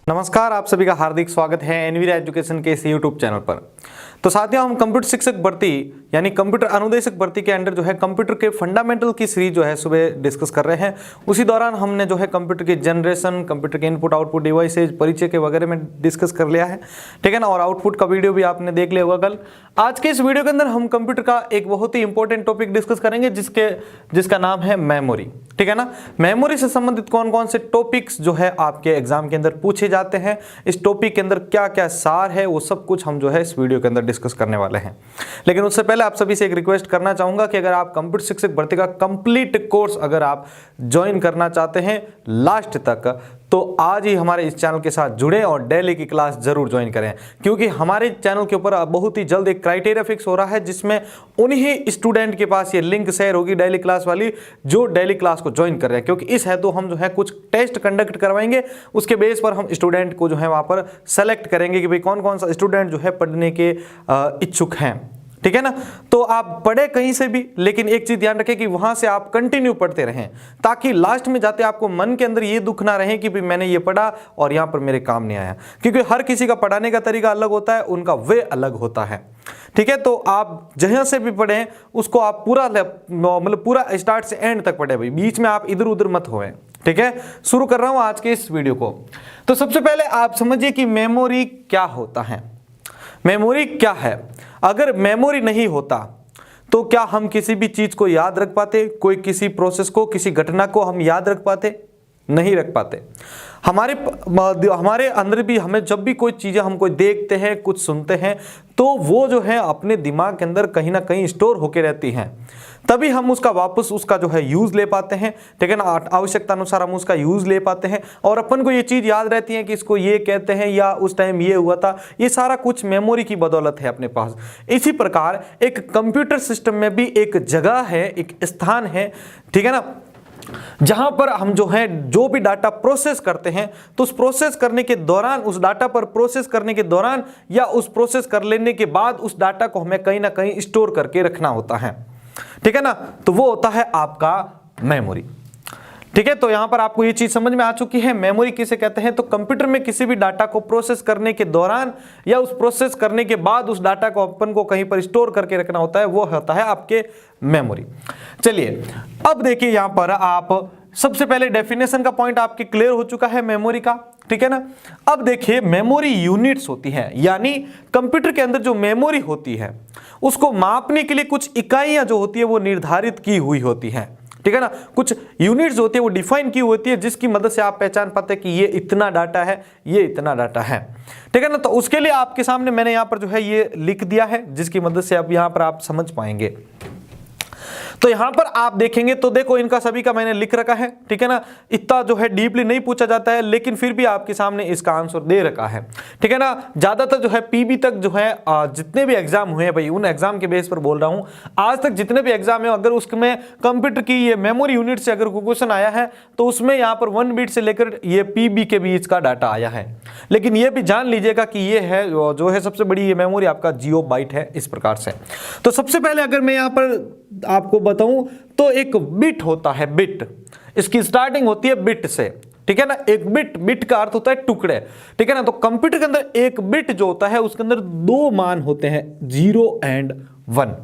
नमस्कार, आप सभी का हार्दिक स्वागत है एनवीरा एजुकेशन के इस यूट्यूब चैनल पर। तो साथियों, हम कंप्यूटर शिक्षक भर्ती यानी कंप्यूटर अनुदेशक भर्ती के अंडर जो है कंप्यूटर के फंडामेंटल की सीरीज जो है सुबह डिस्कस कर रहे हैं। उसी दौरान हमने जो है कंप्यूटर की जनरेशन, कंप्यूटर के इनपुट आउटपुट डिवाइसेज, परिचय के वगैरह में डिस्कस कर लिया है, ठीक है ना। और आउटपुट का वीडियो भी आपने देख लिया होगा कल। आज के इस वीडियो के अंदर हम कंप्यूटर का एक बहुत ही इंपॉर्टेंट टॉपिक डिस्कस करेंगे जिसका नाम है मेमोरी, ठीक है ना। मेमोरी से संबंधित कौन कौन से टॉपिक्स जो है आपके एग्जाम के अंदर पूछे जाते हैं, इस टॉपिक के अंदर क्या क्या सार है, वो सब कुछ हम जो है इस वीडियो के अंदर डिस्कस करने वाले हैं। लेकिन उससे पहले आप सभी से एक रिक्वेस्ट करना चाहूंगा कि अगर आप कंप्यूटर शिक्षक भर्ती का कंप्लीट कोर्स अगर आप ज्वाइन करना चाहते हैं लास्ट तक, तो आज ही हमारे इस चैनल के साथ जुड़े और डेली की क्लास जरूर ज्वाइन करें, क्योंकि हमारे चैनल के ऊपर बहुत ही जल्द एक क्राइटेरिया फिक्स हो रहा है जिसमें उन्हीं स्टूडेंट के पास ये लिंक शेयर होगी डेली क्लास वाली जो डेली क्लास को ज्वाइन कर रहे हैं। क्योंकि इस हेतु हम जो है कुछ टेस्ट कंडक्ट करवाएंगे, उसके बेस पर हम स्टूडेंट को जो है वहां पर सेलेक्ट करेंगे कि भाई कौन कौन सा स्टूडेंट जो है पढ़ने के इच्छुक हैं, ठीक है ना। तो आप पढ़े कहीं से भी, लेकिन एक चीज ध्यान रखें कि वहां से आप कंटिन्यू पढ़ते रहें, ताकि लास्ट में जाते आपको मन के अंदर ये दुख ना रहे कि भाई मैंने ये पढ़ा और यहां पर मेरे काम नहीं आया। क्योंकि हर किसी का पढ़ाने का तरीका अलग होता है, उनका वे अलग होता है, ठीक है। तो आप जहां से भी पढ़ें उसको आप पूरा स्टार्ट से एंड तक पढ़े भाई, बीच में आप इधर उधर मत होएं, ठीक है। शुरू कर रहा हूं आज के इस वीडियो को। तो सबसे पहले आप समझिए कि मेमोरी क्या होता है। मेमोरी क्या है? अगर मेमोरी नहीं होता तो क्या हम किसी भी चीज को याद रख पाते? कोई किसी प्रोसेस को, किसी घटना को हम याद रख पाते? नहीं रख पाते। हमारे अंदर भी हमें जब भी कोई चीजें हम कोई देखते हैं, कुछ सुनते हैं, तो वो जो है अपने दिमाग के अंदर कहीं ना कहीं स्टोर होके रहती हैं, तभी हम उसका वापस उसका जो है यूज ले पाते हैं, ठीक है ना। आवश्यकता अनुसार हम उसका यूज ले पाते हैं और अपन को ये चीज याद रहती है कि इसको ये कहते हैं या उस टाइम ये हुआ था। ये सारा कुछ मेमोरी की बदौलत है अपने पास। इसी प्रकार एक कंप्यूटर सिस्टम में भी एक जगह है, एक स्थान है, ठीक है ना, जहां पर हम जो है जो भी डाटा प्रोसेस करते हैं, तो उस प्रोसेस करने के दौरान, उस डाटा पर प्रोसेस करने के दौरान या उस प्रोसेस कर लेने के बाद उस डाटा को हमें कहीं ना कहीं स्टोर करके रखना होता है, ठीक है ना। तो वो होता है आपका मेमोरी, ठीक है। तो यहां पर आपको ये चीज समझ में आ चुकी है मेमोरी किसे कहते हैं। तो कंप्यूटर में किसी भी डाटा को प्रोसेस करने के दौरान या उस प्रोसेस करने के बाद उस डाटा को अपन को कहीं पर स्टोर करके रखना होता है, वो होता है आपके मेमोरी। चलिए अब देखिए, यहां पर आप सबसे पहले डेफिनेशन का पॉइंट आपके क्लियर हो चुका है मेमोरी का, ठीक है ना। अब देखिए, मेमोरी यूनिट्स होती है, यानी कंप्यूटर के अंदर जो मेमोरी होती है उसको मापने के लिए कुछ इकाइयां जो होती है वो निर्धारित की हुई होती है, ठीक है ना। कुछ यूनिट्स होती है वो डिफाइन की होती है, जिसकी मदद से आप पहचान पाते हैं कि ये इतना डाटा है, ये इतना डाटा है, ठीक है ना। तो उसके लिए आपके सामने मैंने यहां पर जो है ये लिख दिया है, जिसकी मदद से अब यहां पर आप समझ पाएंगे। तो यहां पर आप देखेंगे तो देखो, इनका सभी का मैंने लिख रखा है, ठीक है ना। इतना जो है डीपली नहीं पूछा जाता है, लेकिन फिर भी आपके सामने इसका आंसर दे रखा है, ठीक है ना। ज्यादातर जो है पीबी तक जो है जितने भी एग्जाम हुए हैं भाई, उन एग्जाम के बेस पर बोल रहा हूं, आज तक जितने भी एग्जाम है, अगर उसमें कंप्यूटर की ये मेमोरी यूनिट से अगर क्वेश्चन आया है तो उसमें यहां पर 1 बिट से लेकर ये पीबी के बीच का डाटा आया है। लेकिन ये भी जान लीजिएगा कि ये है जो है सबसे बड़ी ये मेमोरी आपका जियो बाइट है, इस प्रकार से। तो सबसे पहले अगर मैं यहां पर आपको बताऊं तो एक बिट होता है, बिट, इसकी स्टार्टिंग होती है बिट से, ठीक है ना। एक बिट का अर्थ होता है टुकड़े, ठीक है ना। तो कंप्यूटर के अंदर एक बिट जो होता है उसके अंदर 2 मान होते हैं, 0 और 1।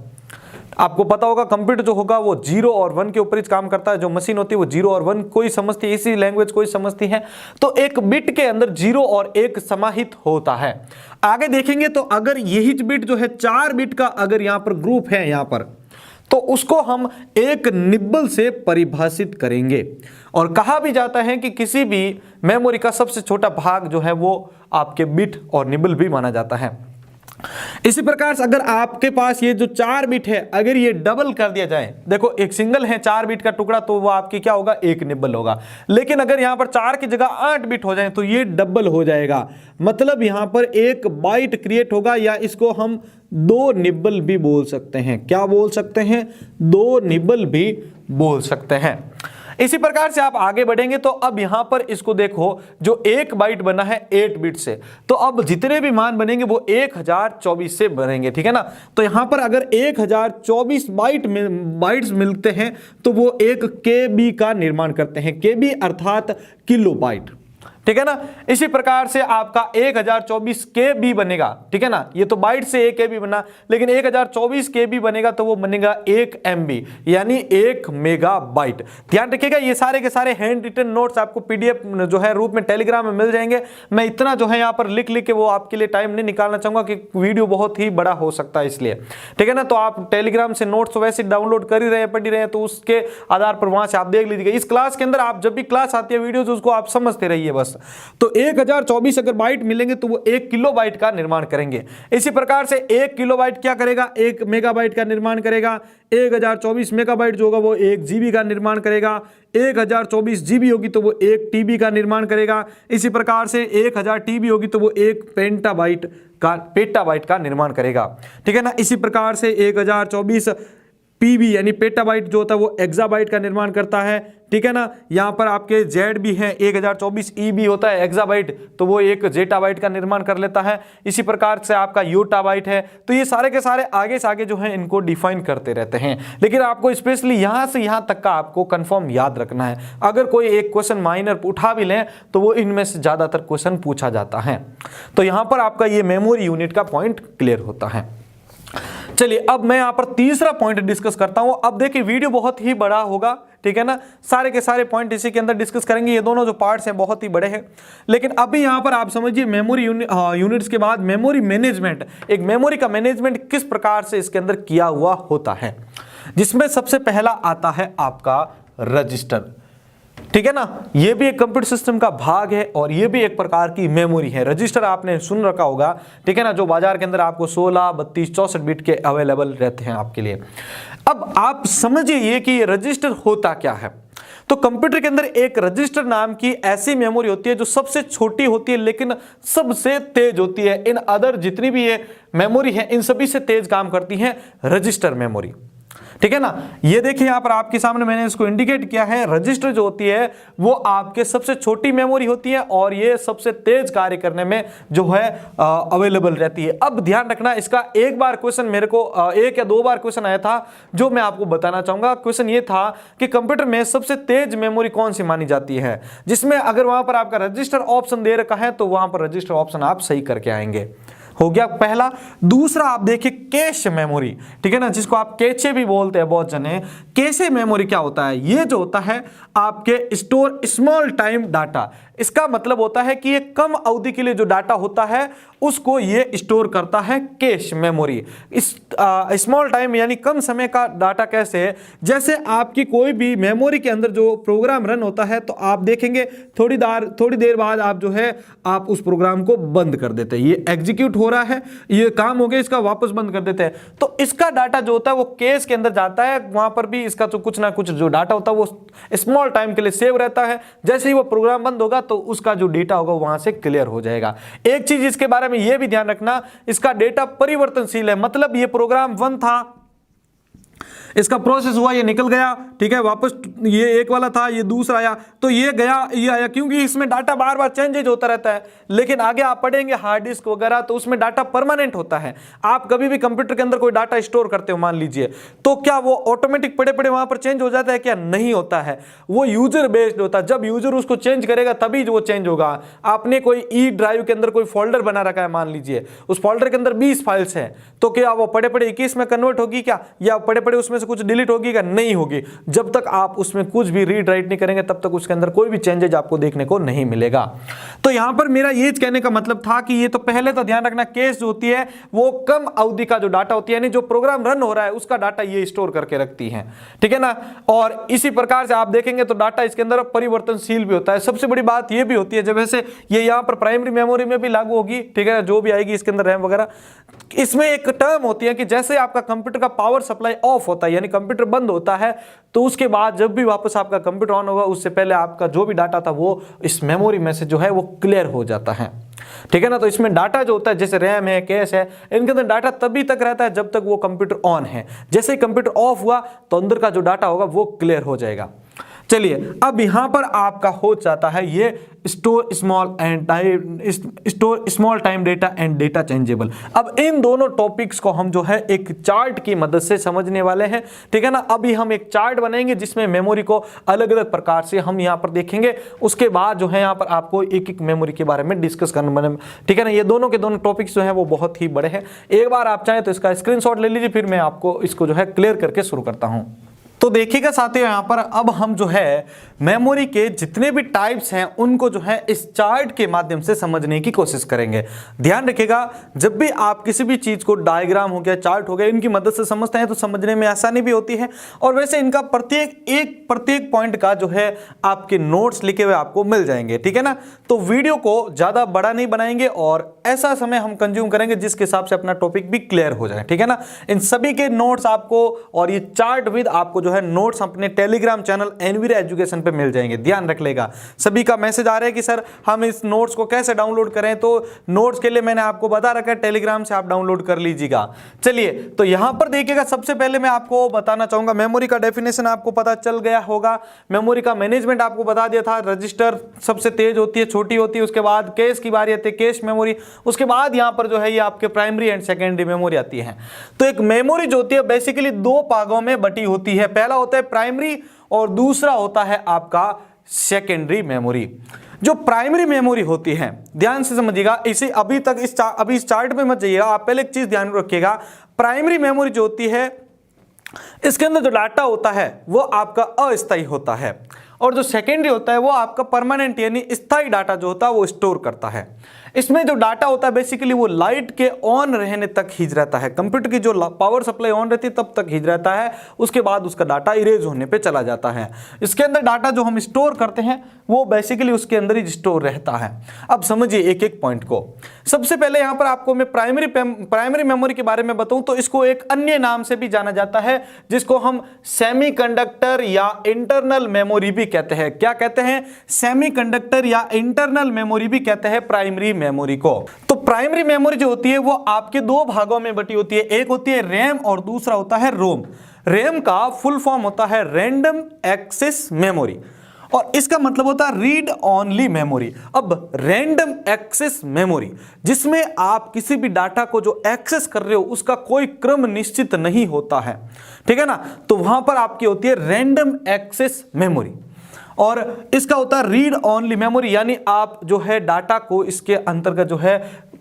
आपको पता होगा कंप्यूटर जो होगा वो 0 और 1 के ऊपर ही काम करता है। जो मशीन होती है वो 0 और 1 कोई समझती है, इसी लैंग्वेज कोई समझती है। तो एक बिट के अंदर 0 और 1 समाहित होता है। आगे देखेंगे तो अगर यही बिट जो है 4 बिट का अगर यहां पर ग्रुप है यहां पर, तो उसको हम एक निब्बल से परिभाषित करेंगे। और कहा भी जाता है कि किसी भी मेमोरी का सबसे छोटा भाग जो है वो आपके बिट और निब्बल भी माना जाता है। इसी प्रकार से अगर आपके पास ये जो 4 बिट है, अगर ये डबल कर दिया जाए, देखो एक सिंगल है 4 बिट का टुकड़ा, तो वो आपकी क्या होगा, 1 निब्बल होगा। लेकिन अगर यहां पर 4 की जगह 8 बिट हो जाए तो ये डबल हो जाएगा, मतलब यहां पर 1 बाइट क्रिएट होगा, या इसको हम 2 निब्बल भी बोल सकते हैं। क्या बोल सकते हैं? 2 निब्बल भी बोल सकते हैं। इसी प्रकार से आप आगे बढ़ेंगे तो अब यहां पर इसको देखो, जो 1 बाइट बना है 8 बिट से, तो अब जितने भी मान बनेंगे वो 1024 से बनेंगे, ठीक है ना। तो यहां पर अगर 1024 बाइट्स मिलते हैं तो वो एक केबी का निर्माण करते हैं। केबी अर्थात किलो बाइट, ठीक है ना। इसी प्रकार से आपका 1024 KB बनेगा, ठीक है ना। ये तो बाइट से 1 KB बना, लेकिन 1024 KB बनेगा तो वो बनेगा 1 MB यानी 1 मेगाबाइट। ध्यान रखिएगा, ये सारे के सारे हैंड रिटन नोट्स आपको PDF जो है रूप में टेलीग्राम में मिल जाएंगे। मैं इतना जो है यहाँ पर लिख के वो आपके लिए टाइम नहीं निकालना चाहूंगा कि वीडियो बहुत ही बड़ा हो सकता है इसलिए, ठीक है ना। तो आप टेलीग्राम से नोट्स वैसे डाउनलोड कर ही रहे हैं, पढ़ ही रहे हैं, तो उसके आधार पर वहां से आप देख लीजिएगा। इस क्लास के अंदर आप जब भी क्लास आती है वीडियोस उसको आप समझते रहिए बस। तो 1024 अगर बाइट मिलेंगे तो वो 1 किलोबाइट का निर्माण करेंगे। इसी प्रकार से 1 किलोबाइट क्या करेगा, 1 मेगाबाइट का निर्माण करेगा। 1024 मेगाबाइट जो होगा वो 1 GB का निर्माण करेगा। 1024 GB होगी तो वो 1 TB का निर्माण करेगा। इसी प्रकार से 1000 TB होगी तो वो 1 पेटाबाइट का निर्माण करेगा, ठीक है ना। इसी प्रकार से 1024 PB यानी पेटाबाइट जो होता है वो एक्साबाइट का निर्माण करता है, ठीक है ना। यहां पर आपके Z भी है, 1024 EB होता है एक्साबाइट तो वो 1 जेटाबाइट का निर्माण कर लेता है। इसी प्रकार से आपका योटाबाइट है। तो ये सारे के सारे आगे से आगे जो है इनको डिफाइन करते रहते हैं, लेकिन आपको स्पेशली यहां से यहां तक का आपको कंफर्म याद रखना है। अगर कोई एक क्वेश्चन माइनर उठा भी लें तो वो इनमें से ज्यादातर क्वेश्चन पूछा जाता है। तो यहां पर आपका ये मेमोरी यूनिट का पॉइंट क्लियर होता है। चलिए अब मैं यहां पर तीसरा पॉइंट डिस्कस करता हूं। अब देखिए वीडियो बहुत ही बड़ा होगा, ठीक है ना, सारे के सारे पॉइंट इसी के अंदर डिस्कस करेंगे। ये दोनों जो पार्ट्स हैं बहुत ही बड़े हैं, लेकिन अभी यहां पर आप समझिए मेमोरी यूनिट्स के बाद मेमोरी मैनेजमेंट, एक मेमोरी का मैनेजमेंट किस प्रकार से इसके अंदर किया हुआ होता है, जिसमें सबसे पहला आता है आपका रजिस्टर, ठीक है ना। ये भी एक कंप्यूटर सिस्टम का भाग है और ये भी एक प्रकार की मेमोरी है। रजिस्टर आपने सुन रखा होगा, ठीक है ना, जो बाजार के अंदर आपको 16, 32, 64 बिट के अवेलेबल रहते हैं आपके लिए। अब आप समझिए ये कि ये रजिस्टर होता क्या है। तो कंप्यूटर के अंदर एक रजिस्टर नाम की ऐसी मेमोरी होती है जो सबसे छोटी होती है लेकिन सबसे तेज होती है। इन अदर जितनी भी ये मेमोरी है इन सभी से तेज काम करती है रजिस्टर मेमोरी, ठीक है ना। ये देखिए यहां पर आपके सामने मैंने इसको इंडिकेट किया है। रजिस्टर जो होती है वो आपके सबसे छोटी मेमोरी होती है और ये सबसे तेज कार्य करने में जो है अवेलेबल रहती है। अब ध्यान रखना, इसका एक बार क्वेश्चन मेरे को 1 या 2 बार क्वेश्चन आया था जो मैं आपको बताना चाहूंगा। क्वेश्चन ये था कि कंप्यूटर में सबसे तेज मेमोरी कौन सी मानी जाती है, जिसमें अगर वहां पर आपका रजिस्टर ऑप्शन दे रखा है तो वहां पर रजिस्टर ऑप्शन आप सही करके आएंगे। हो गया पहला। दूसरा आप देखिए कैश मेमोरी, ठीक है ना, जिसको आप कैचे भी बोलते हैं बहुत जने। कैशे मेमोरी क्या होता है, ये जो होता है आपके स्टोर स्मॉल टाइम डाटा। इसका मतलब होता है कि ये कम अवधि के लिए जो डाटा होता है उसको ये स्टोर करता है कैश मेमोरी। इस स्मॉल टाइम यानी कम समय का डाटा कैसे है, जैसे आपकी कोई भी मेमोरी के अंदर जो प्रोग्राम रन होता है तो आप देखेंगे थोड़ी देर बाद आप जो है आप उस प्रोग्राम को बंद कर देते हैं। ये एग्जीक्यूट हो रहा है, ये काम हो गया, इसका वापस बंद कर देते हैं। तो इसका डाटा जो होता है वो कैश के अंदर जाता है, वहां पर भी इसका तो कुछ ना कुछ जो डाटा होता है वो स्मॉल टाइम के लिए सेव रहता है। जैसे ही वो प्रोग्राम बंद होगा तो उसका जो डेटा होगा वहां से क्लियर हो जाएगा। एक चीज इसके बारे में यह भी ध्यान रखना, इसका डेटा परिवर्तनशील है। मतलब ये प्रोग्राम 1 था, इसका प्रोसेस हुआ, ये निकल गया, ठीक है, वापस ये एक वाला था, ये दूसरा आया, तो ये गया, ये आया, क्योंकि इसमें डाटा बार बार चेंजेज होता रहता है। लेकिन आगे आप पढ़ेंगे हार्ड डिस्क वगैरह तो उसमें डाटा परमानेंट होता है। आप कभी भी कंप्यूटर के अंदर कोई डाटा स्टोर करते हो मान लीजिए, तो क्या वो ऑटोमेटिक पड़े पड़े वहां पर चेंज हो जाता है? क्या नहीं होता है, वो यूजर बेस्ड होता है। जब यूजर उसको चेंज करेगा तभी वो चेंज होगा। आपने कोई ई ड्राइव के अंदर कोई फोल्डर बना रखा है मान लीजिए, उस फोल्डर के अंदर 20 फाइल्स हैं, तो क्या वो पड़े पड़े 21 में कन्वर्ट होगी क्या, या पड़े पड़े उसमें से कुछ डिलीट होगी क्या? नहीं होगी। जब तक आप उसमें कुछ भी रीड राइट नहीं करेंगे तब तक उसके अंदर कोई भी चेंजेज आपको देखने को नहीं मिलेगा। तो यहां पर मेरा ये कहने का मतलब था कि ये तो पहले तो ध्यान रखना, कैश जो होती है वो कम अवधि का जो डाटा होती है, यानी जो प्रोग्राम रन हो रहा है उसका डाटा ये स्टोर करके रखती है, ठीक है ना। और इसी प्रकार से आप देखेंगे तो डाटा इसके अंदर परिवर्तनशील भी होता है। सबसे बड़ी बात ये भी होती है, जब वैसे ये यहां पर प्राइमरी मेमोरी में भी लागू होगी, ठीक है, जो भी आएगी इसके अंदर रैम वगैरह, इसमें एक टर्म होती है कि जैसे आपका कंप्यूटर का पावर सप्लाई ऑफ होता है यानी कंप्यूटर बंद होता है, तो उसके बाद जब भी वापस आपका कंप्यूटर ऑन होगा उससे पहले आपका जो भी डाटा था वो इस मेमोरी में से जो है वो क्लियर हो जाता है, ठीक है ना। तो इसमें डाटा जो होता है जैसे रैम है, कैश है, इनके अंदर डाटा तभी तक रहता है जब तक वो कंप्यूटर ऑन है। जैसे ही कंप्यूटर ऑफ हुआ तो अंदर का जो डाटा होगा वो क्लियर हो जाएगा। चलिए अब यहां पर आपका हो जाता है ये store small time data and data changeable. अब इन दोनों टॉपिक्स को हम जो है एक चार्ट की मदद से समझने वाले हैं, ठीक है ना। अभी हम एक चार्ट बनाएंगे जिसमें मेमोरी को अलग अलग प्रकार से हम यहां पर देखेंगे, उसके बाद जो है यहां पर आपको एक एक मेमोरी के बारे में डिस्कस करना, ठीक है ना। ये दोनों के दोनों टॉपिक्स जो है वो बहुत ही बड़े हैं। एक बार आप चाहें तो इसका स्क्रीनशॉट ले लीजिए, फिर मैं आपको इसको जो है क्लियर करके शुरू करता हूं। तो देखिएगा साथियों, यहां पर अब हम जो है मेमोरी के जितने भी टाइप्स हैं उनको जो है इस चार्ट के माध्यम से समझने की कोशिश करेंगे। ध्यान रखिएगा, जब भी आप किसी भी चीज को डायग्राम हो गया, चार्ट हो गया, इनकी मदद से समझते हैं तो समझने में आसानी भी होती है। और वैसे इनका प्रत्येक पॉइंट का जो है आपके नोट्स लिखे हुए आपको मिल जाएंगे, ठीक है ना। तो वीडियो को ज्यादा बड़ा नहीं बनाएंगे और ऐसा समय हम कंज्यूम करेंगे जिसके हिसाब से अपना टॉपिक भी क्लियर हो जाए, ठीक है ना। इन सभी के नोट्स आपको और ये चार्ट विद आपको जो है नोट्स अपने टेलीग्राम चैनल एनवीरा एजुकेशन पे मिल जाएंगे। ध्यान रख लेगा, सभी का मैसेज आ रहा है कि सर हम इस नोट्स को कैसे डाउनलोड करें, तो नोट्स के लिए मैंने आपको बता रखा है, टेलीग्राम से आप डाउनलोड कर लीजिएगा। चलिए तो यहां पर देखिएगा, सबसे पहले मैं आपको बताना चाहूंगा, मेमोरी का डेफिनेशन आपको पता चल गया होगा। मेमोरी का मैनेजमेंट आपको बता दिया था, रजिस्टर सबसे तेज होती है, छोटी होती है, उसके बाद कैश की बारी आती है, कैश मेमोरी, उसके बाद यहां पर जो है ये आपके प्राइमरी एंड सेकेंडरी मेमोरी आती है। तो एक मेमोरी जो होती है बेसिकली दो भागों में बटी होती है, पहला होता है प्राइमरी और दूसरा होता है आपका सेकेंडरी मेमोरी। जो प्राइमरी मेमोरी होती है, ध्यान से समझिएगा, इसे अभी इस चार्ट में मत जाइएगा, आप पहले एक चीज ध्यान रखिएगा, प्राइमरी मेमोरी जो होती है इसके अंदर जो डाटा होता है वो आपका अस्थायी होता है, और जो सेकेंडरी होता है वो आपका परमानेंट यानी स्थायी डाटा जो होता है वो स्टोर करता है। इसमें जो डाटा होता है बेसिकली वो लाइट के ऑन रहने तक खींच रहता है, कंप्यूटर की जो पावर सप्लाई ऑन रहती है तब तक खींच रहता है, उसके बाद उसका डाटा इरेज होने पे चला जाता है। इसके अंदर डाटा जो हम स्टोर करते हैं वो बेसिकली उसके अंदर ही स्टोर रहता है। अब समझिए एक एक पॉइंट को। सबसे पहले यहां पर आपको मैं प्राइमरी मेमोरी के बारे में बताऊं तो इसको एक अन्य नाम से भी जाना जाता है जिसको हम सेमीकंडक्टर या इंटरनल मेमोरी भी कहते हैं। क्या कहते हैं? सेमीकंडक्टर या इंटरनल मेमोरी भी कहते हैं प्राइमरी मेमोरी को। तो प्राइमरी मेमोरी जो होती है वो आपके दो भागों में बटी होती है, एक होती है रैम और दूसरा होता है रोम। रैम का फुल फॉर्म होता है रैंडम एक्सेस मेमोरी और इसका मतलब होता है रीड ओनली मेमोरी। अब रैंडम एक्सेस मेमोरी जिसमें आप किसी भी डाटा को जो एक्सेस कर रहे हो उसका कोई क्रम निश्चित नहीं होता है, ठीक है ना, तो वहां पर आपकी होती है रैंडम एक्सेस मेमोरी। और इसका होता है रीड ओनली मेमोरी, यानी आप जो है डाटा को इसके अंतर्गत जो है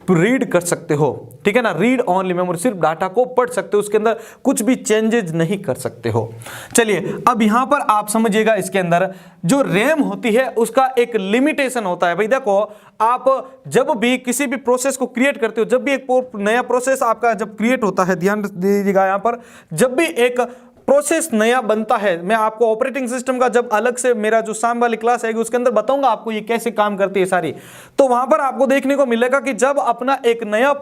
रीड कर सकते हो, ठीक है ना। रीड ओनली मेमोरी, सिर्फ डाटा को पढ़ सकते हो, उसके अंदर कुछ भी चेंजेस नहीं कर सकते हो। चलिए अब यहां पर आप समझिएगा, इसके अंदर जो रैम होती है उसका एक लिमिटेशन होता है। भाई देखो, आप जब भी किसी भी प्रोसेस को क्रिएट करते हो, जब भी एक नया प्रोसेस आपका जब क्रिएट होता है, ध्यान दीजिएगा यहां पर, जब भी एक प्रोसेस नया बनता है, मैं आपको ऑपरेटिंग सिस्टम का जब अलग से मेरा जो शाम वाली क्लास आएगी उसके अंदर बताऊंगा आपको ये कैसे काम करती है सारी, तो वहां पर आपको देखने को मिलेगा कि जब अपना एक नया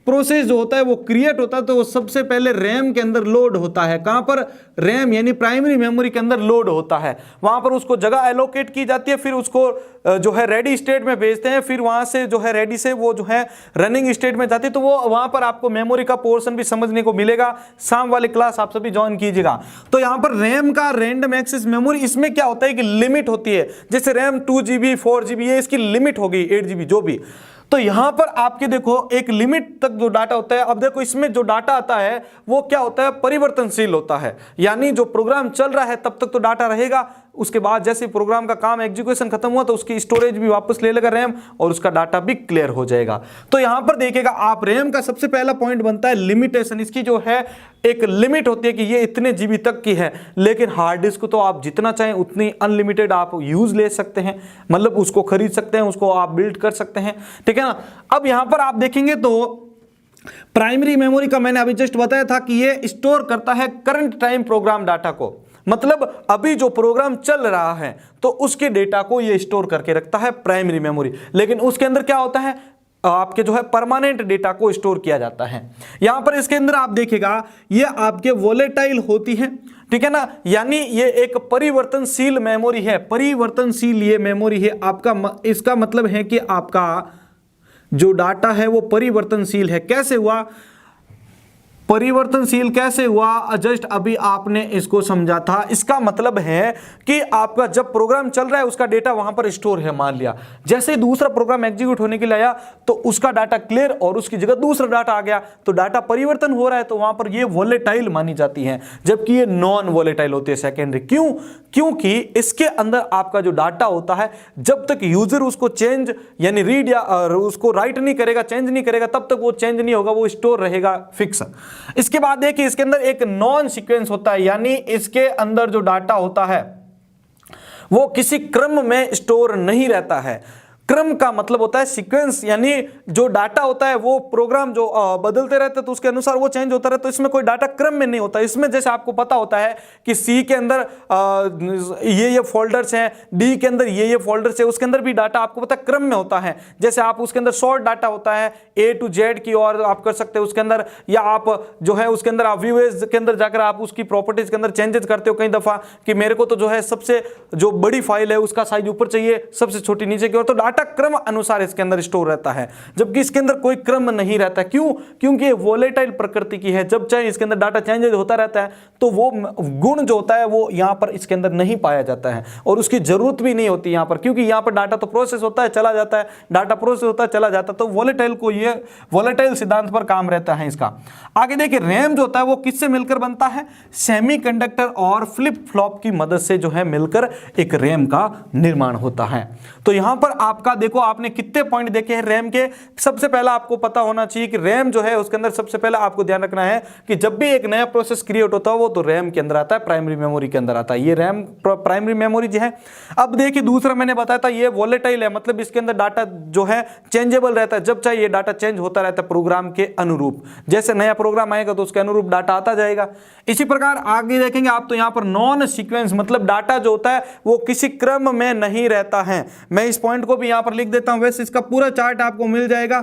प्रोसेस जो होता है वो क्रिएट होता है तो वो सबसे पहले रैम के अंदर लोड होता है। कहां पर? रैम यानी प्राइमरी मेमोरी के अंदर लोड होता है, वहां पर उसको जगह एलोकेट की जाती है, फिर उसको जो है रेडी स्टेट में भेजते हैं, फिर वहां से जो है रेडी से वो जो है रनिंग स्टेट में जाती है। तो वो वहां पर आपको मेमोरी का पोर्शन भी समझने को मिलेगा, शाम वाली क्लास आप सभी ज्वाइन कीजिएगा। तो यहां पर रैम का रैंडम एक्सेस मेमोरी, इसमें क्या होता है कि लिमिट होती है, जैसे रैम 2GB 4GB ये इसकी लिमिट होगी, 8GB जो भी। तो यहां पर आपके देखो एक लिमिट तक जो डाटा होता है, अब देखो इसमें जो डाटा आता है वो क्या होता है? परिवर्तनशील होता है, यानी जो प्रोग्राम चल रहा है तब तक तो डाटा रहेगा, उसके बाद जैसे प्रोग्राम का काम एग्जीक्यूशन खत्म हुआ तो उसकी स्टोरेज भी वापस ले लेगा रैम और उसका डाटा भी क्लियर हो जाएगा। तो यहां पर देखिएगा आप, रैम का सबसे पहला पॉइंट बनता है लिमिटेशन। इसकी जो है एक लिमिट होती है कि ये इतने जीबी तक की है, लेकिन हार्ड डिस्क तो आप जितना चाहें उतनी अनलिमिटेड आप यूज ले सकते हैं, मतलब उसको खरीद सकते हैं, उसको आप बिल्ड कर सकते हैं, ठीक है ना। अब यहां पर आप देखेंगे तो प्राइमरी मेमोरी का मैंने अभी जस्ट बताया था कि ये स्टोर करता है करंट टाइम प्रोग्राम डाटा को, मतलब अभी जो प्रोग्राम चल रहा है तो उसके डेटा को ये स्टोर करके रखता है प्राइमरी मेमोरी। लेकिन उसके अंदर क्या होता है? आपके जो है परमानेंट डेटा को स्टोर किया जाता है। यहां पर इसके अंदर आप देखिएगा ये आपके वोलेटाइल होती है, ठीक है ना, यानी ये एक परिवर्तनशील मेमोरी है। परिवर्तनशील ये मेमोरी है आपका, इसका मतलब है कि आपका जो डाटा है वो परिवर्तनशील है। कैसे हुआ? परिवर्तनशील कैसे हुआ, जस्ट अभी आपने इसको समझा था। इसका मतलब है कि आपका जब प्रोग्राम चल रहा है उसका डेटा वहां पर स्टोर है, मान लिया जैसे ही दूसरा प्रोग्राम एग्जीक्यूट होने के लिए आया तो उसका डाटा क्लियर और उसकी जगह दूसरा डाटा आ गया, तो डाटा परिवर्तन हो रहा है, तो वहां पर ये वोलेटाइल मानी जाती है, जबकि ये नॉन वोलेटाइल होती है सेकेंडरी। क्यों? क्योंकि इसके अंदर आपका जो डाटा होता है जब तक यूजर उसको चेंज यानी रीड या उसको राइट नहीं करेगा, चेंज नहीं करेगा, तब तक वो चेंज नहीं होगा, वो स्टोर रहेगा फिक्स। इसके बाद देखिए इसके अंदर एक नॉन सीक्वेंस होता है, यानी इसके अंदर जो डाटा होता है वो किसी क्रम में स्टोर नहीं रहता है। क्रम का मतलब होता है सीक्वेंस, यानी जो डाटा होता है वो प्रोग्राम जो बदलते रहते हैं तो उसके अनुसार वो चेंज होता रहता है, तो इसमें कोई डाटा क्रम में नहीं होता। इसमें जैसे आपको पता होता है कि सी के अंदर ये फोल्डर्स हैं, डी के अंदर ये फोल्डर्स है, उसके अंदर भी डाटा आपको पता है क्रम में होता है। जैसे आप उसके अंदर शॉर्ट डाटा होता है ए टू जेड की और आप कर सकते हो उसके अंदर, या आप जो है उसके अंदर आप व्यूज के अंदर जाकर आप उसकी प्रॉपर्टीज के अंदर चेंजेस करते हो कई दफा कि मेरे को तो जो है सबसे जो बड़ी फाइल है उसका साइज ऊपर चाहिए, सबसे छोटी नीचे की ओर, तो डाटा क्रम अनुसार इसके अंदर स्टोर रहता है, जबकि इसके अंदर कोई क्रम नहीं रहता। क्यों? क्योंकि ये वोलेटाइल प्रकृति की है, जब चाहे इसके अंदर डाटा चेंज होता रहता है, तो वो गुण जो होता है वो यहां पर इसके अंदर नहीं पाया जाता है और उसकी जरूरत भी नहीं होती यहां पर, क्योंकि यहां पर डाटा तो प्रोसेस होता है चला जाता है, डाटा प्रोसेस होता है चला जाता है, तो वोलेटाइल को ये वोलेटाइल सिद्धांत पर काम रहता है इसका। आगे देखिए रैम जो होता है वो किससे मिलकर बनता है? सेमीकंडक्टर और फ्लिप फ्लॉप की मदद से जो है मिलकर एक रैम का निर्माण होता है। तो यहां पर आपका देखो आपने कितने पॉइंट देखे हैं रैम के। सबसे पहला आपको पता होना चाहिए कि रैम जो है उसके अंदर सबसे पहला आपको ध्यान रखना है कि जब भी एक नया प्रोसेस क्रिएट होता है वो तो रैम के अंदर आता है, प्राइमरी मेमोरी के अंदर आता है। ये रैम प्राइमरी मेमोरी जो है। अब देखिए दूसरा मैंने बताया था ये वोलेटाइल है, मतलब इसके अंदर डाटा जो है चेंजेबल रहता है, जब चाहे ये डाटा चेंज होता रहता है प्रोग्राम के अनुरूप, जैसे नया प्रोग्राम आएगा तो उसके अनुरूप डाटा आता जाएगा। इसी प्रकार आगे देखेंगे आप तो यहां पर नॉन सीक्वेंस, मतलब डाटा जो होता है वो किसी क्रम में नहीं रहता है। मैं इस पॉइंट को भी यहां पर लिख देता हूं, वैसे इसका पूरा चार्ट आपको मिल जाएगा।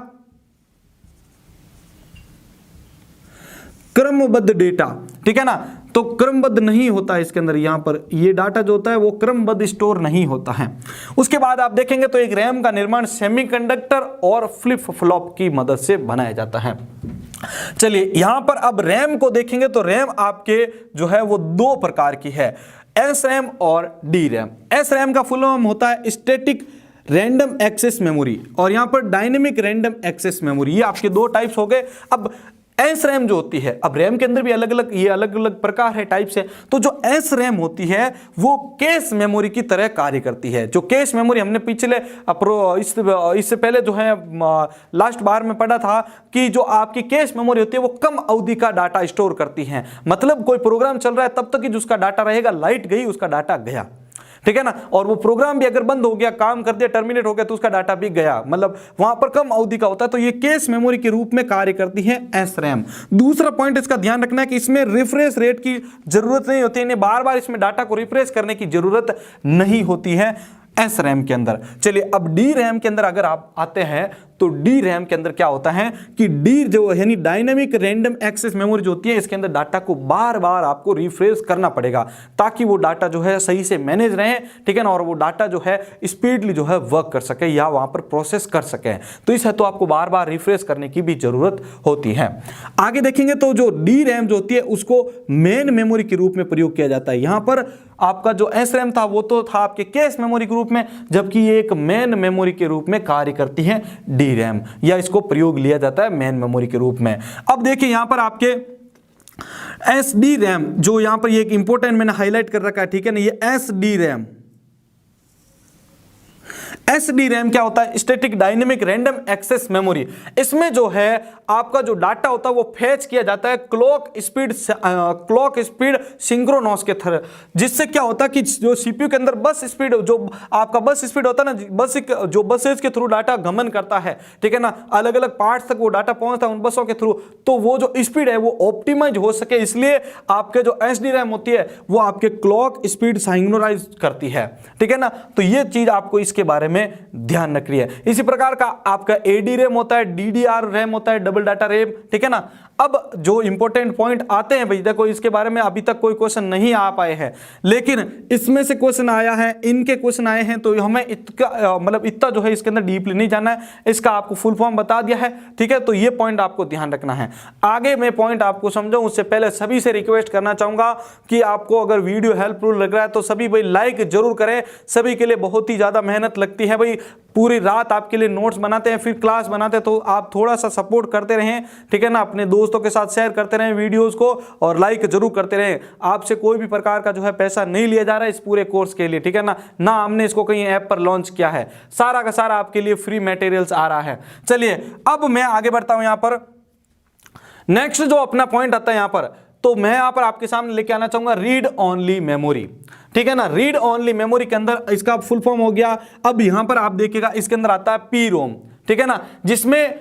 क्रमबद्ध डेटा, ठीक है ना, तो क्रमबद्ध नहीं होता है इसके अंदर, यहां पर ये डाटा जो होता है वो क्रमबद्ध स्टोर नहीं होता है। उसके बाद आप देखेंगे तो एक रैम का निर्माण सेमीकंडक्टर और फ्लिप फ्लॉप की मदद से बनाया जाता है। चलिए यहां पर अब रैम को देखेंगे तो रैम आपके जो है वो दो प्रकार की है, एस रैम और डी रैम। एस रैम का फुल फॉर्म होता है स्टैटिक रैंडम एक्सेस मेमोरी और यहां पर डायनेमिक रैंडम एक्सेस मेमोरी, ये आपके दो टाइप्स हो गए। अब एस रैम जो होती है, अब रैम के अंदर भी अलग अलग प्रकार है, टाइप्स है, तो जो एस रैम होती है वो कैश मेमोरी की तरह कार्य करती है। जो कैश मेमोरी हमने पिछले इससे पहले जो है लास्ट बार में पढ़ा था कि जो आपकी कैश मेमोरी होती है वो कम अवधि का डाटा स्टोर करती है, मतलब कोई प्रोग्राम चल रहा है तब तक ही जिसका डाटा रहेगा, लाइट गई उसका डाटा गया, ठीक है ना, और वो प्रोग्राम भी अगर बंद हो गया, काम कर दिया, टर्मिनेट हो गया तो उसका डाटा भी गया, मतलब वहां पर कम अवधि का होता है, तो ये कैश मेमोरी के रूप में कार्य करती है एस रैम। दूसरा पॉइंट इसका ध्यान रखना है कि इसमें रिफ्रेश रेट की जरूरत नहीं होती है, बार बार इसमें डाटा को रिफ्रेश करने की जरूरत नहीं होती है एस रैम के अंदर। चलिए अब डी रैम के अंदर अगर आप आते हैं तो डी रैम के अंदर क्या होता है कि डी जो यानी डायनेमिक रैंडम एक्सेस मेमोरी जो होती है इसके अंदर डाटा को बार बार आपको रिफ्रेश करना पड़ेगा ताकि वो डाटा जो है सही से मैनेज रहे, ठीक है ना, और वो डाटा जो है स्पीडली जो है वर्क कर सके या वहां पर प्रोसेस कर सके, तो इस है तो आपको बार बार रिफ्रेश करने की भी जरूरत होती है। आगे देखेंगे तो जो डी रैम जो होती है उसको मेन मेमोरी के रूप में प्रयोग किया जाता है। यहां पर आपका जो एस रैम था वो तो था आपके कैश मेमोरी के रूप में, जबकि ये एक मेन मेमोरी के रूप में कार्य करती है डी रैम, या इसको प्रयोग लिया जाता है मेन मेमोरी के रूप में। अब देखिए यहां पर आपके एस डी रैम जो यहां पर ये एक इंपॉर्टेंट मैंने हाईलाइट कर रखा है, ठीक है ना, ये S D RAM. SD RAM क्या होता है? Static dynamic random access memory. इसमें जो है आपका जो डाटा होता है वो फेच किया जाता है क्लॉक स्पीड सिंक्रोनस के थ्रू, जिससे क्या होता है कि जो सीपीयू के अंदर बस स्पीड जो आपका बस स्पीड होता है ना, जो बसेज के थ्रू डाटा गमन करता है, ठीक है ना, अलग अलग पार्ट्स तक वो डाटा पहुंचता है उन बसों के थ्रू, तो वो जो स्पीड है वो ऑप्टिमाइज हो सके, इसलिए आपके जो एसडी रैम होती है वो आपके क्लॉक स्पीड सिंक्रोनाइज करती है, ठीक है ना। तो ये चीज आपको इसके बारे में ध्यान रखनी है। इसी प्रकार का आपका एडी रैम होता है, डीडीआर रैम होता है, डबल डाटा रैम, ठीक है ना। अब जो इंपॉर्टेंट पॉइंट आते हैं भाई, देखो इसके बारे में अभी तक कोई क्वेश्चन नहीं आ पाए हैं, लेकिन इसमें से क्वेश्चन आया है, इनके क्वेश्चन आए हैं, तो हमें मतलब इतना जो है इसके अंदर डीपली नहीं जाना है, इसका आपको फुल फॉर्म बता दिया है, ठीक है। तो ये पॉइंट आपको ध्यान रखना है। आगे मैं पॉइंट आपको समझाऊं उससे पहले सभी से रिक्वेस्ट करना चाहूंगा कि आपको अगर वीडियो हेल्पफुल लग रहा है तो सभी भाई लाइक जरूर करें। सभी के लिए बहुत ही ज्यादा मेहनत लगती है भाई, पूरी रात आपके लिए नोट्स बनाते हैं, फिर क्लास बनाते हैं, तो आप थोड़ा सा सपोर्ट करते रहें, ठीक है ना। अपने दोस्तों के साथ शेयर करते रहें वीडियोस को और लाइक जरूर करते रहें। आपसे कोई भी प्रकार का जो है पैसा नहीं लिया जा रहा है इस पूरे कोर्स के लिए, ठीक है ना हमने इसको कहीं ऐप पर लॉन्च किया है, सारा का सारा आपके लिए फ्री मटेरियल्स आ रहा है। चलिए अब मैं आगे बढ़ता हूं यहां पर। नेक्स्ट जो अपना पॉइंट आता है यहां पर, तो मैं यहां पर आपके सामने लेके आना चाहूंगा रीड ओनली मेमोरी, ठीक है ना। रीड ओनली मेमोरी के अंदर इसका फुल फॉर्म हो गया। अब यहां पर आप देखिएगा इसके अंदर आता है पी रोम, ठीक है ना, जिसमें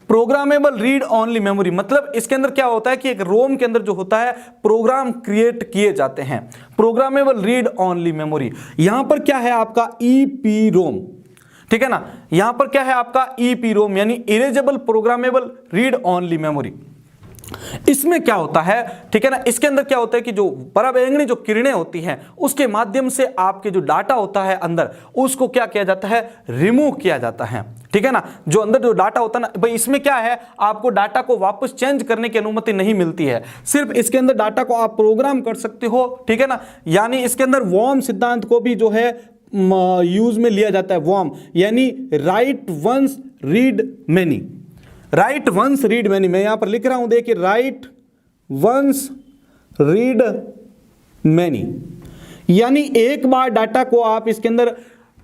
प्रोग्रामेबल रीड ओनली मेमोरी, मतलब इसके अंदर क्या होता है कि एक रोम के अंदर जो होता है प्रोग्राम क्रिएट किए जाते हैं, प्रोग्रामेबल रीड ओनली मेमोरी। यहां पर क्या है आपका ईपी रोम, ठीक है ना, यहां पर क्या है आपका ईपी रोम यानी erasable programmable read only memory. इसमें क्या होता है, ठीक है ना, इसके अंदर क्या होता है कि जो पराबैंगनी जो किरणें होती हैं उसके माध्यम से आपके जो डाटा होता है अंदर उसको क्या किया जाता है, रिमूव किया जाता है, ठीक है ना। जो अंदर जो डाटा होता है ना भाई, इसमें क्या है आपको डाटा को वापस चेंज करने की अनुमति नहीं मिलती है, सिर्फ इसके अंदर डाटा को आप प्रोग्राम कर सकते हो, ठीक है ना। यानी इसके अंदर वॉर्म सिद्धांत को भी जो है यूज में लिया जाता है। वॉर्म यानी write once read many, write once read many, मैं यहां पर लिख रहा हूं देखिए, राइट वंस रीड मैनी, यानी एक बार डाटा को आप इसके अंदर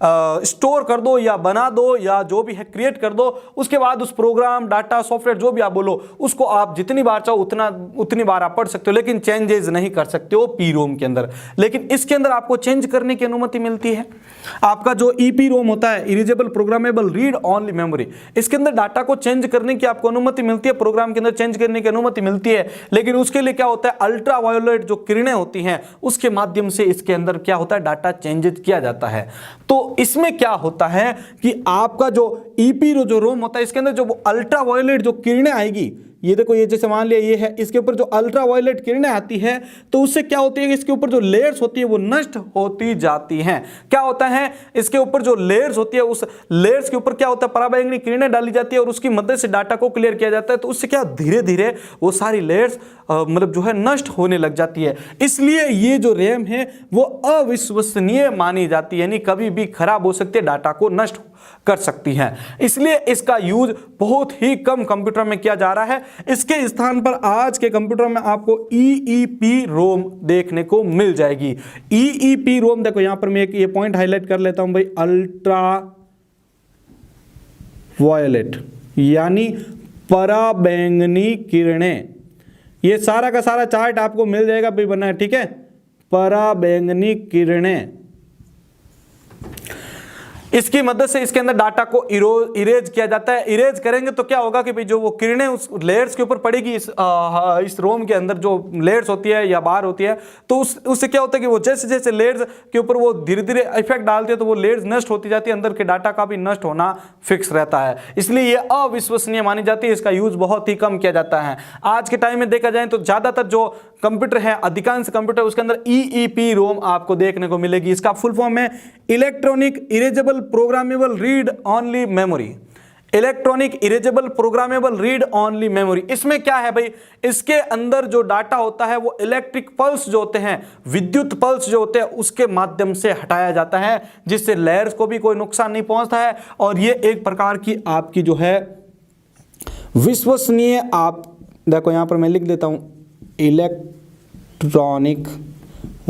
स्टोर कर दो या बना दो या जो भी है क्रिएट कर दो, उसके बाद उस प्रोग्राम डाटा सॉफ्टवेयर जो भी आप बोलो उसको आप जितनी बार चाहो उतनी बार आप पढ़ सकते हो, लेकिन चेंजेस नहीं कर सकते हो पी रोम के अंदर। लेकिन इसके अंदर आपको चेंज करने की अनुमति मिलती है। आपका जो ईपी रोम होता है erasable programmable read only memory, इसके अंदर डाटा को चेंज करने की आपको अनुमति मिलती है, प्रोग्राम के अंदर चेंज करने की अनुमति मिलती है, लेकिन उसके लिए क्या होता है अल्ट्रा वायोलेट जो किरणें होती हैं उसके माध्यम से इसके अंदर क्या होता है डाटा चेंज किया जाता है। तो इसमें क्या होता है कि आपका जो ईपी जो रोम होता है इसके अंदर जो अल्ट्रा वायोलेट जो किरणें आएगी, ये देखो ये जैसे मान लिया ये है, इसके ऊपर जो अल्ट्रा वायलेट किरणें आती है तो उससे क्या होती है कि इसके ऊपर जो लेयर्स होती है वो नष्ट होती जाती हैं। क्या होता है इसके ऊपर जो लेयर्स होती है उस लेयर्स के ऊपर क्या होता है पराबैंगनी किरणें डाली जाती है और उसकी मदद से डाटा को क्लियर किया जाता है। तो उससे क्या धीरे धीरे वो सारी लेयर्स मतलब जो है नष्ट होने लग जाती है। इसलिए ये जो रैम है वो अविश्वसनीय मानी जाती है, यानी कभी भी खराब हो सकती है, डाटा को नष्ट कर सकती है। इसलिए इसका यूज बहुत ही कम कंप्यूटर में किया जा रहा है। इसके स्थान पर आज के कंप्यूटर में आपको ईईपी रोम देखने को मिल जाएगी। ईईपी रोम देखो यहां पर मैं एक ये पॉइंट हाईलाइट कर लेता हूं भाई, अल्ट्रा वायलेट यानी पराबैंगनी किरणें, ये सारा का सारा चार्ट आपको मिल जाएगा भाई बना है, ठीक है। पराबैंगनी किरणें, इसकी मदद से इसके अंदर डाटा को इरेज किया जाता है। इरेज करेंगे तो क्या होगा कि भाई जो वो किरणें उस लेयर्स के ऊपर पड़ेगी, इस रोम के अंदर जो लेयर्स होती है या बार होती है, तो उससे क्या होता है कि वो जैसे जैसे लेयर्स के ऊपर वो धीरे धीरे इफेक्ट डालते हैं तो वो लेयर्स नष्ट होती जाती है, अंदर के डाटा का भी नष्ट होना फिक्स रहता है। इसलिए ये अविश्वसनीय मानी जाती है, इसका यूज बहुत ही कम किया जाता है। आज के टाइम में देखा जाए तो ज्यादातर जो कंप्यूटर है, अधिकांश कंप्यूटर, उसके अंदर ईईपी रोम आपको देखने को मिलेगी। इसका फुल फॉर्म है electronic erasable programmable read only memory. Electronic erasable programmable read only memory, इसमें क्या है भाई, इसके अंदर जो डाटा होता है वो इलेक्ट्रिक पल्स जो होते हैं, विद्युत पल्स जो होते हैं, उसके माध्यम से हटाया जाता है, जिससे लेयर्स को भी कोई नुकसान नहीं पहुंचता है। और ये एक प्रकार की आपकी जो है विश्वसनीय, आप देखो यहां पर मैं लिख देता हूं इलेक्ट्रॉनिक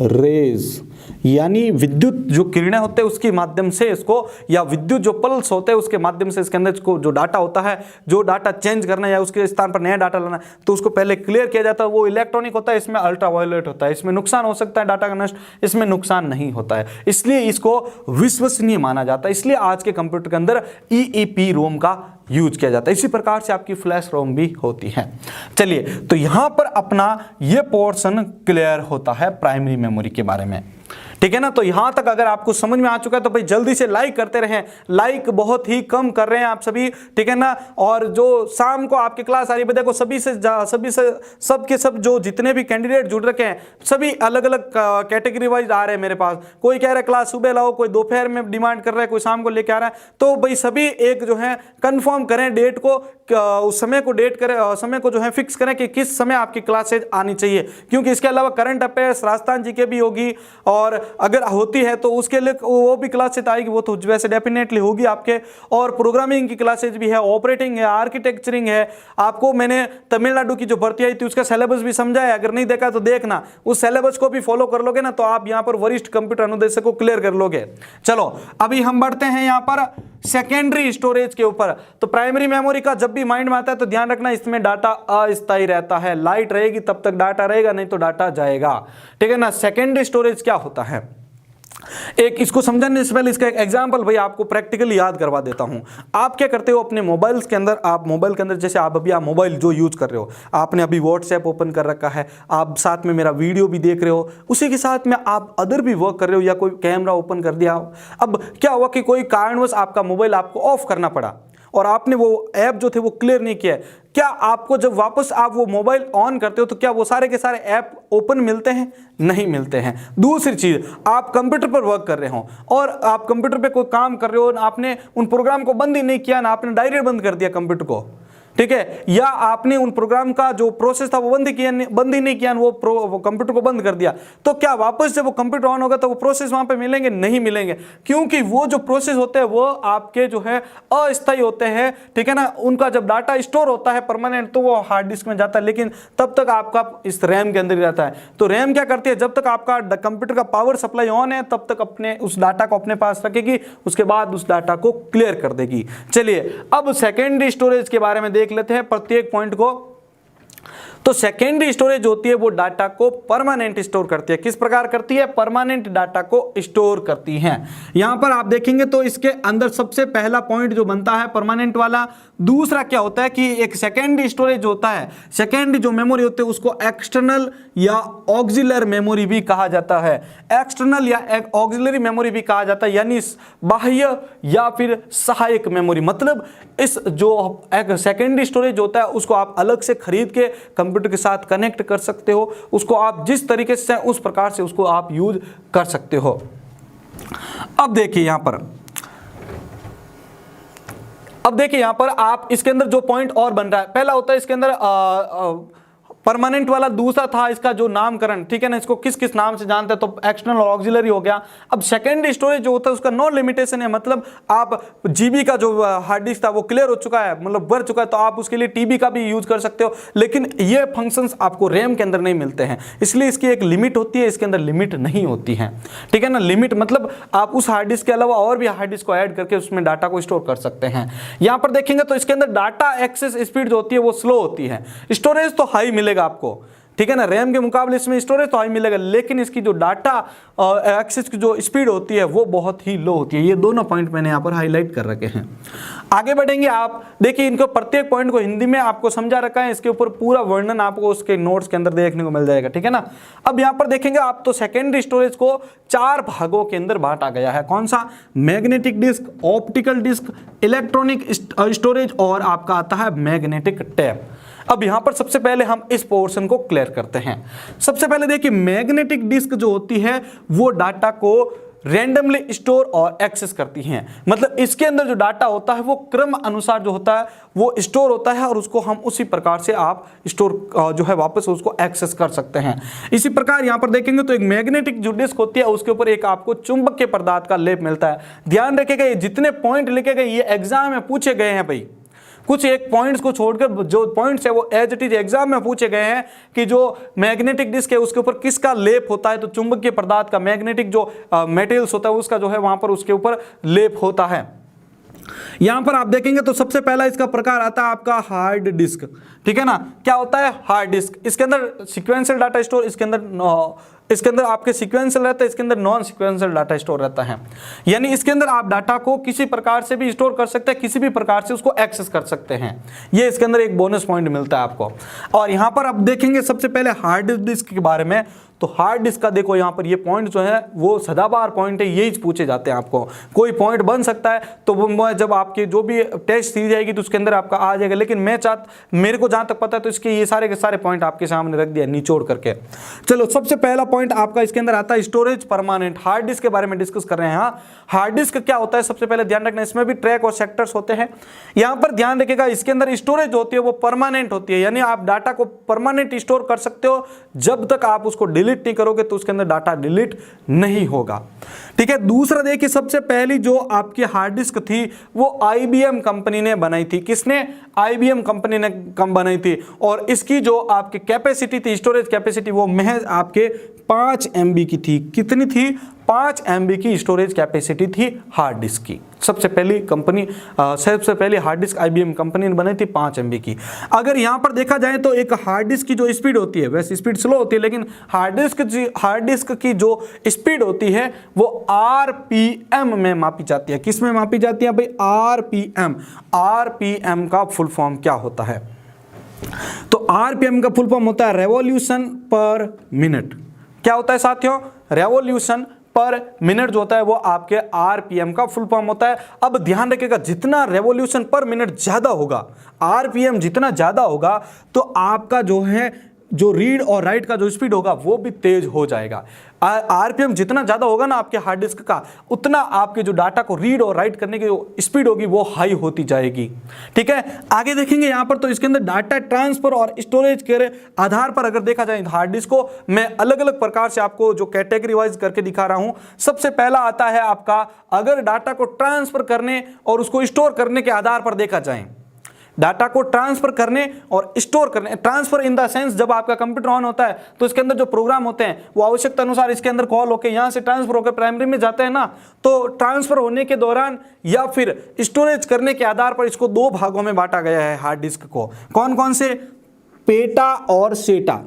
रेज यानी विद्युत जो किरणें होते हैं उसके माध्यम से इसको, या विद्युत जो पल्स होते हैं उसके माध्यम से इसके अंदर जो डाटा होता है, जो डाटा चेंज करना है या उसके स्थान पर नया डाटा लाना तो उसको पहले क्लियर किया जाता है। वो इलेक्ट्रॉनिक होता है, इसमें अल्ट्रा वायलेट होता है, इसमें नुकसान हो सकता है डाटा का नष्ट, इसमें नुकसान नहीं होता है, इसलिए इसको विश्वसनीय माना जाता है। इसलिए आज के कंप्यूटर के अंदर ईईपी रोम का यूज किया जाता है। इसी प्रकार से आपकी फ्लैश रोम भी होती है। चलिए, तो यहां पर अपना यह पोर्शन क्लियर होता है प्राइमरी मेमोरी के बारे में। ठीक है ना। तो यहां तक अगर आपको समझ में आ चुका है तो भाई जल्दी से लाइक करते रहें, लाइक बहुत ही कम कर रहे हैं आप सभी, ठीक है ना। और जो शाम को आपकी क्लास आ रही है, देखो सभी से सब के सब जो जितने भी कैंडिडेट जुड़ रखे हैं सभी अलग अलग कैटेगरी वाइज आ रहे हैं मेरे पास। कोई कह रहा है क्लास सुबह लाओ, कोई दोपहर में डिमांड कर रहा है, कोई शाम को लेके आ रहा है। तो भाई सभी एक जो है कंफर्म करें डेट को, उस समय को डेट करें, समय को जो है फिक्स करें कि किस समय आपकी क्लासेज आनी चाहिए, क्योंकि इसके अलावा करंट अफेयर्स, राजस्थान जीके भी होगी, और अगर होती है तो उसके लिए वो भी क्लासेज आएगी, वो तो वैसे डेफिनेटली होगी आपके। और प्रोग्रामिंग की क्लासेज भी है, ऑपरेटिंग है, आर्किटेक्चरिंग है। आपको मैंने तमिलनाडु की जो भर्ती आई थी उसका सिलेबस भी समझा है, अगर नहीं देखा तो देखना, उस सिलेबस को भी फॉलो कर लोगे ना तो आप यहां पर वरिष्ठ कंप्यूटर अनुदेशक को क्लियर कर लोगे। चलो अभी हम बढ़ते हैं यहां पर सेकेंडरी स्टोरेज के ऊपर। तो प्राइमरी मेमोरी का जब भी माइंड में आता है तो ध्यान रखना इसमें डाटा अस्थायी रहता है, लाइट रहेगी तब तक डाटा रहेगा, नहीं तो डाटा जाएगा, ठीक है ना। सेकेंडरी स्टोरेज क्या होता है, एक इसको समझने से पहले इसका एक एग्जांपल भाई आपको प्रैक्टिकली याद करवा देता हूं। आप क्या करते हो अपने मोबाइल्स के अंदर, आप मोबाइल के अंदर जैसे आप मोबाइल जो यूज कर रहे हो, आपने अभी व्हाट्सएप ओपन कर रखा है, आप साथ में मेरा वीडियो भी देख रहे हो, उसी के साथ में आप अदर भी वर्क कर रहे हो, या कोई कैमरा ओपन कर दिया। अब क्या हुआ कि कोई कारणवश आपका मोबाइल आपको ऑफ करना पड़ा और आपने वो ऐप जो थे वो क्लियर नहीं किया, क्या आपको जब वापस आप वो मोबाइल ऑन करते हो तो क्या वो सारे के सारे ऐप ओपन मिलते हैं? नहीं मिलते हैं। दूसरी चीज, आप कंप्यूटर पर वर्क कर रहे हो और आप कंप्यूटर पे कोई काम कर रहे हो, आपने उन प्रोग्राम को बंद ही नहीं किया ना, आपने डायरेक्ट बंद कर दिया कंप्यूटर को, ठीक है, या आपने उन प्रोग्राम का जो प्रोसेस था वो बंद ही नहीं किया, वो कंप्यूटर को बंद कर दिया, तो क्या वापस जब वो कंप्यूटर ऑन होगा तो वो प्रोसेस वहां पे मिलेंगे? नहीं मिलेंगे, क्योंकि वो जो प्रोसेस होते हैं वो आपके जो है अस्थायी होते हैं, ठीक है ना। उनका जब डाटा स्टोर होता है परमानेंट तो वो हार्ड डिस्क में जाता है, लेकिन तब तक आपका इस रैम के अंदर ही रहता है। तो रैम क्या करती है, जब तक आपका कंप्यूटर का पावर सप्लाई ऑन है तब तक अपने उस डाटा को अपने पास रखेगी, उसके बाद उस डाटा को क्लियर कर देगी। चलिए अब सेकेंडरी स्टोरेज के बारे में देख लेते हैं प्रत्येक पॉइंट को। तो सेकेंडरी स्टोरेज होती है वो डाटा को परमानेंट स्टोर करती है। किस प्रकार करती है? परमानेंट डाटा को स्टोर करती है। यहां पर आप देखेंगे तो इसके अंदर सबसे पहला पॉइंट जो बनता है परमानेंट वाला। दूसरा क्या होता है कि एक सेकेंडरी स्टोरेज होता है, सेकेंडरी जो मेमोरी होती है उसको एक्सटर्नल या ऑक्सिलरी मेमोरी भी कहा जाता है। एक्सटर्नल या ऑक्सिलरी मेमोरी भी कहा जाता है, यानी बाह्य या फिर सहायक मेमोरी। मतलब इस जो एक सेकेंडरी स्टोरेज होता है उसको आप अलग से खरीद के कंप्यूटर के साथ कनेक्ट कर सकते हो, उसको आप जिस तरीके से उस प्रकार से उसको आप यूज कर सकते हो। अब देखिए यहां पर आप इसके अंदर जो पॉइंट और बन रहा है, पहला होता है इसके अंदर परमानेंट वाला, दूसरा था इसका जो नामकरण, ठीक है ना, इसको किस किस नाम से जानते हैं, तो एक्सटर्नल और ऑक्सिलरी हो गया। अब सेकेंडरी स्टोरेज जो होता है उसका नो लिमिटेशन है, मतलब आप जीबी का जो हार्ड डिस्क था वो क्लियर हो चुका है, मतलब भर चुका है, तो आप उसके लिए टीबी का भी यूज कर सकते हो, लेकिन ये फंक्शंस आपको रैम के अंदर नहीं मिलते हैं, इसलिए इसकी एक लिमिट होती है, इसके अंदर लिमिट नहीं होती है, ठीक है ना। लिमिट मतलब आप उस हार्ड डिस्क के अलावा और भी हार्ड डिस्क को ऐड करके उसमें डाटा को स्टोर कर सकते हैं। यहां पर देखेंगे तो इसके अंदर डाटा एक्सेस स्पीड जो होती है वो स्लो होती है, स्टोरेज तो हाई मिलेगा आपको, ठीक है ना, रैम के मुकाबले इसमें स्टोरेज तो हाई मिलेगा, लेकिन इसकी जो डाटा एक्सेस की जो स्पीड होती है वो बहुत ही लो होती है। ये दोनों पॉइंट मैंने यहाँ पर हाईलाइट कर रखे हैं। आगे बढ़ेंगे, आप देखिए इनको प्रत्येक पॉइंट को हिंदी में आपको समझा रखा है, इसके ऊपर पूरा वर्णन आपको उसके नोट्स के अंदर देखने को मिल जाएगा, ठीक है ना। अब यहाँ पर देखेंगे आप तो सेकेंडरी स्टोरेज को 4 भागों के अंदर बांटा गया है। कौन सा? Magnetic disk, optical disk, electronic storage और आपका आता है मैग्नेटिक टैप। अब यहां पर सबसे पहले हम इस पोर्शन को क्लियर करते हैं। सबसे पहले देखिए मैग्नेटिक डिस्क जो होती है वो डाटा को रैंडमली स्टोर और एक्सेस करती हैं, मतलब इसके अंदर जो डाटा होता है वो क्रम अनुसार जो होता है वो स्टोर होता है और उसको हम उसी प्रकार से आप स्टोर जो है वापस उसको एक्सेस कर सकते हैं। इसी प्रकार यहां पर देखेंगे तो एक मैग्नेटिक जो डिस्क होती है उसके ऊपर एक आपको चुंबकीय पदार्थ का लेप मिलता है। ध्यान रखिएगा ये जितने पॉइंट लिखे गए ये एग्जाम में पूछे गए हैं भाई, कुछ एक पॉइंट्स को छोड़कर जो पॉइंट्स है वो एज इट इज एग्जाम में पूछे गए हैं कि जो मैग्नेटिक डिस्क है उसके ऊपर किसका लेप होता है, तो चुंबकीय पदार्थ का, मैग्नेटिक जो मेटेरियल्स होता है उसका जो है वहां पर उसके ऊपर लेप होता है। यहां पर आप देखेंगे तो सबसे पहला इसका प्रकार आता है आपका हार्ड डिस्क, ठीक है ना। क्या होता है? हार्ड डिस्क, इसके अंदर सीक्वेंशियल डाटा स्टोर, इसके अंदर आपके सीक्वेंशियल रहता है, इसके अंदर नॉन सीक्वेंशियल डाटा स्टोर रहता है, यानी इसके अंदर आप डाटा को किसी प्रकार से भी स्टोर कर सकते हैं, किसी भी प्रकार से उसको एक्सेस कर सकते हैं। ये इसके अंदर एक बोनस पॉइंट मिलता है आपको। और यहां पर आप देखेंगे सबसे पहले हार्ड डिस्क के बारे में, तो हार्ड डिस्क का देखो यहाँ पर ये पॉइंट जो है वो सदाबहार पॉइंट है, यही पूछे जाते हैं आपको। कोई पॉइंट बन सकता है तो वो जब आपके जो भी टेस्ट सीरीज आएगी तो उसके अंदर आपका आ जाएगा, लेकिन मेरे को जहां तक पता है तो इसके ये सारे के सारे पॉइंट आपके सामने रख दिया निचोड़ करके। चलो सबसे पहला पॉइंट आपका इसके अंदर आता है स्टोरेज परमानेंट। हार्ड डिस्क के बारे में डिस्कस कर रहे हैं। हाँ, हार्ड डिस्क क्या होता है सबसे पहले ध्यान रखना, इसमें भी ट्रैक और सेक्टर्स होते हैं। यहां पर ध्यान रखिएगा इसके अंदर स्टोरेज होती है वो परमानेंट होती है, यानी आप डाटा को परमानेंट स्टोर कर सकते हो, जब तक आप उसको डिलीट नहीं करोगे तो उसके अंदर डाटा डिलीट नहीं होगा। ठीक है। दूसरा देखिए, सबसे पहली जो आपकी हार्ड डिस्क थी वो IBM कंपनी ने बनाई थी। किसने? IBM कंपनी ने बनाई थी, और इसकी जो आपकी कैपेसिटी थी, स्टोरेज कैपेसिटी, वो महज आपके 5 MB की थी। कितनी थी? 5 MB की स्टोरेज कैपेसिटी थी हार्ड डिस्क की। सबसे पहली कंपनी, सबसे पहली हार्ड डिस्क IBM कंपनी ने बनाई थी 5 MB की। अगर यहां पर देखा जाए तो एक हार्ड डिस्क की जो स्पीड होती है, वैसे स्पीड स्लो होती है, लेकिन हार्ड डिस्क की जो स्पीड होती है वो RPM में मापी जाती है। किस में मापी जाती है भाई? RPM। RPM का फुल फॉर्म क्या होता है? तो RPM का फुल फॉर्म होता है रेवोल्यूशन पर मिनट। क्या होता है साथियों? रेवोल्यूशन पर मिनट जो होता है वो आपके RPM का फुल फॉर्म होता है। अब ध्यान रखिएगा, जितना रेवोल्यूशन पर मिनट ज्यादा होगा, RPM जितना ज्यादा होगा, तो आपका जो है जो रीड और राइट का जो स्पीड होगा वो भी तेज हो जाएगा। RPM जितना ज्यादा होगा ना आपके हार्ड डिस्क का, उतना आपके जो डाटा को रीड और राइट करने की जो स्पीड होगी वो हाई होती जाएगी। ठीक है। आगे देखेंगे यहां पर, तो इसके अंदर डाटा ट्रांसफर और स्टोरेज के आधार पर अगर देखा जाए हार्ड डिस्क को मैं अलग अलग प्रकार से आपको जो कैटेगरी वाइज करके दिखा रहा हूं। सबसे पहला आता है आपका, अगर डाटा को ट्रांसफर करने और उसको स्टोर करने के आधार पर देखा जाए, डाटा को ट्रांसफर करने और स्टोर करने, ट्रांसफर इन द सेंस जब आपका कंप्यूटर ऑन होता है तो इसके अंदर जो प्रोग्राम होते हैं वो आवश्यकता अनुसार इसके अंदर कॉल होकर यहां से ट्रांसफर होकर प्राइमरी में जाते हैं ना, तो ट्रांसफर होने के दौरान या फिर स्टोरेज करने के आधार पर इसको 2 भागों में बांटा गया है हार्ड डिस्क को। कौन कौन से? पेटा और सेटा।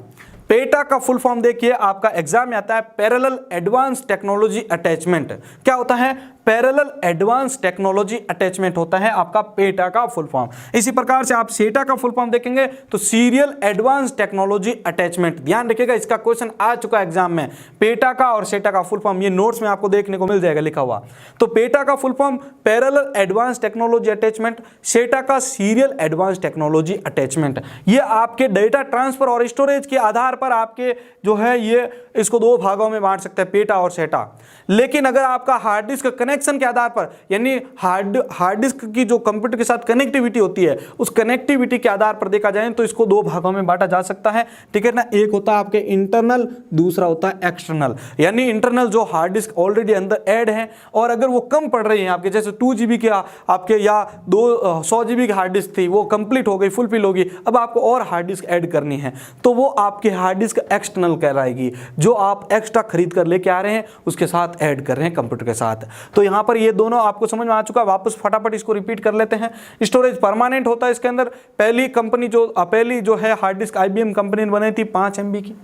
पेटा का फुल फॉर्म देखिए, आपका एग्जाम में आता है पैरेलल एडवांस टेक्नोलॉजी अटैचमेंट। क्या होता है? पैरेलल एडवांस टेक्नोलॉजी अटैचमेंट होता है आपका पेटा का फुल फॉर्म। इसी प्रकार से आप सेटा का फुल फॉर्म देखेंगे तो सीरियल एडवांस टेक्नोलॉजी अटैचमेंट। ध्यान रखिएगा, इसका क्वेश्चन आ चुका है एग्जाम में। पेटा का और सेटा का फुल फॉर्म ये नोट्स में आपको देखने को मिल जाएगा लिखा हुआ। तो पेटा का full form parallel advance technology attachment, सेटा का सीरियल एडवांस टेक्नोलॉजी अटैचमेंट। ये आपके डेटा ट्रांसफर और स्टोरेज के आधार पर आपके जो है ये इसको 2 भागों में बांट सकते हैं, पेटा और सेटा। लेकिन अगर आपका हार्ड डिस्क कनेक्शन के आधार पर, यानी हार्ड डिस्क की जो कंप्यूटर के साथ कनेक्टिविटी होती है, उस कनेक्टिविटी के आधार पर देखा जाए तो इसको 2 भागों में बांटा जा सकता है। ठीक है ना। एक होता है आपके इंटरनल, दूसरा होता है एक्सटर्नल। यानी इंटरनल जो हार्ड डिस्क ऑलरेडी अंदर ऐड है और अगर वो कम पड़ रही है आपके, जैसे 2 GB के आपके या 100 GB की हार्ड डिस्क थी, वो कंप्लीट हो गई, फुलफिल होगी, अब आपको और हार्ड डिस्क ऐड करनी है, तो वो आपकी हार्ड डिस्क एक्सटर्नल कहलाएगी, जो आप एक्स्ट्रा खरीद कर लेके आ रहे हैं उसके साथ ऐड कर रहे हैं कंप्यूटर के साथ। तो यहां पर ये दोनों आपको समझ में आ चुका है। वापस फटाफट इसको रिपीट कर लेते हैं। स्टोरेज परमानेंट होता है इसके अंदर। पहली जो है हार्ड डिस्क IBM कंपनी ने बनाई थी 5 MB की।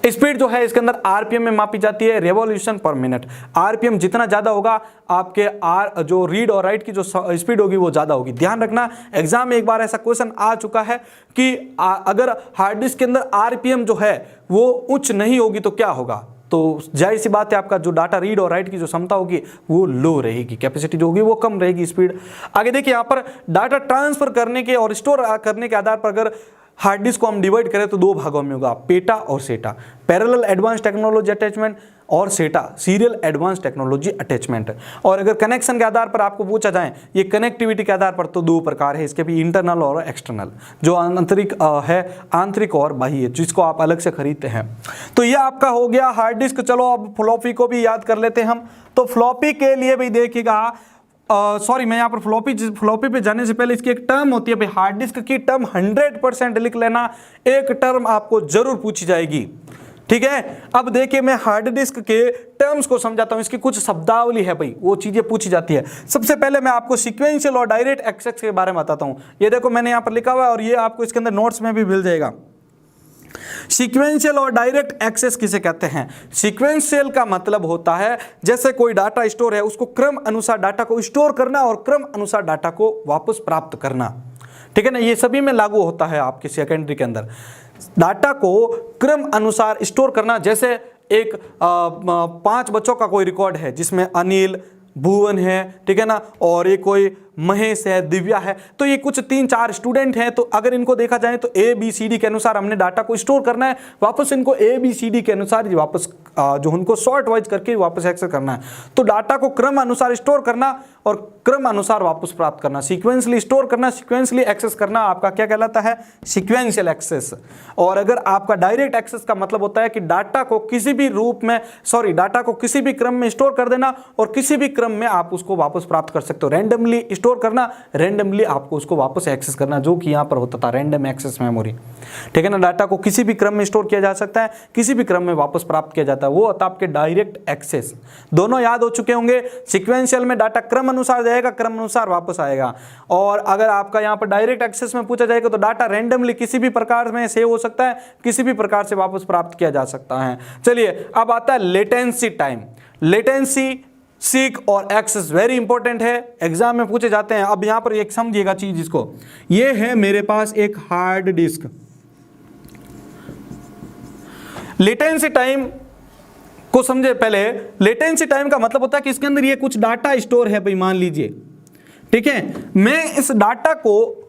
स्पीड जो है इसके अंदर RPM में मापी जाती है, रेवोल्यूशन पर मिनट। RPM जितना ज्यादा होगा आपके जो रीड और राइट की जो स्पीड होगी वो ज्यादा होगी। ध्यान रखना, एग्जाम में एक बार ऐसा क्वेश्चन आ चुका है कि अगर हार्ड डिस्क के अंदर RPM जो है वो उच्च नहीं होगी तो क्या होगा? तो जाहिर सी बात है आपका जो डाटा रीड और राइट की जो क्षमता होगी वो लो रहेगी, कैपेसिटी जो होगी वो कम रहेगी, स्पीड। आगे देखिए यहाँ पर डाटा ट्रांसफर करने के और स्टोर करने के आधार पर अगर हार्ड डिस्क को हम डिवाइड करें तो 2 भागों में होगा, पेटा और सेटा। पैरेलल एडवांस टेक्नोलॉजी अटैचमेंट और सेटा सीरियल एडवांस टेक्नोलॉजी अटैचमेंट। और अगर कनेक्शन के आधार पर आपको पूछा जाए, ये कनेक्टिविटी के आधार पर तो 2 प्रकार है इसके भी, इंटरनल और एक्सटर्नल। जो आंतरिक है, आंतरिक और बाह्य, जिसको आप अलग से खरीदते हैं। तो ये आपका हो गया हार्ड डिस्क। चलो अब फ्लॉपी को भी याद कर लेते हैं हम। तो फ्लॉपी के लिए भी देखिएगा, मैं यहाँ पर फ्लॉपी पे जाने से पहले इसकी एक टर्म होती है भाई, हार्ड डिस्क की टर्म 100% लिख लेना। एक टर्म आपको जरूर पूछी जाएगी। ठीक है। अब देखिए मैं हार्ड डिस्क के टर्म्स को समझाता हूं, इसकी कुछ शब्दावली है भाई, वो चीजें पूछी जाती है। सबसे पहले मैं आपको सीक्वेंशियल और डायरेक्ट एक्सेस के बारे में बताता हूं। ये देखो मैंने यहाँ पर लिखा हुआ है और ये आपको इसके अंदर नोट्स में भी मिल जाएगा। सीक्वेंशियल और डायरेक्ट एक्सेस किसे कहते हैं? सीक्वेंशियल का मतलब होता है जैसे कोई डाटा स्टोर है, उसको क्रम अनुसार डाटा को स्टोर करना और क्रम अनुसार डाटा को वापस प्राप्त करना। ठीक है ना। ये सभी में लागू होता है आपके सेकेंडरी के अंदर। डाटा को क्रम अनुसार स्टोर करना, जैसे एक 5 बच्चों का कोई रिकॉर्ड है जिसमें अनिल, भुवन है, ठीक है ना, और ये कोई महेश है, दिव्या है, तो ये कुछ 3-4 स्टूडेंट हैं। तो अगर इनको देखा जाए तो ABCD के अनुसार हमने डाटा को स्टोर करना है, वापस इनको ABCD के अनुसार वापस जो उनको सॉर्ट वाइज करके वापस एक्सेस करना है। तो डाटा को क्रम अनुसार स्टोर करना और क्रम अनुसार वापस प्राप्त करना, सीक्वेंसली स्टोर करना, सीक्वेंसली एक्सेस करना आपका क्या कहलाता है? Sequential access. और अगर आपका डायरेक्ट एक्सेस का मतलब होता है कि डाटा को किसी भी रूप में डाटा को किसी भी क्रम में स्टोर कर देना और किसी भी क्रम में आप उसको वापस प्राप्त कर सकते हो। रैंडमली स्टोर करना, रैंडमली आपको उसको वापस एक्सेस करना, जो कि यहां पर होता था रैंडम एक्सेस मेमोरी, ठीक है ना। डाटा को किसी भी क्रम में स्टोर किया जा सकता है, किसी भी क्रम में वापस प्राप्त किया जाता है, वो होता है आपके डायरेक्ट एक्सेस। दोनों याद हो चुके होंगे। सीक्वेंशियल में डाटा क्रम अनुसार जाएगा, क्रम अनुसार वापस आएगा। और अगर आपका यहां पर डायरेक्ट एक्सेस में पूछा जाएगा तो डाटा रैंडमली किसी भी प्रकार में सेव हो सकता है, किसी भी प्रकार से वापस प्राप्त किया जा सकता है। चलिए अब आता है लेटेंसी टाइम। लेटेंसी, सीक और एक्सेस वेरी इंपॉर्टेंट है, एग्जाम में पूछे जाते हैं। अब यहां पर एक समझिएगा चीज इसको, ये है मेरे पास एक हार्ड डिस्क। लेटेंसी टाइम को समझे पहले। लेटेंसी टाइम का मतलब होता है कि इसके अंदर ये कुछ डाटा स्टोर है भाई, मान लीजिए, ठीक है। मैं इस डाटा को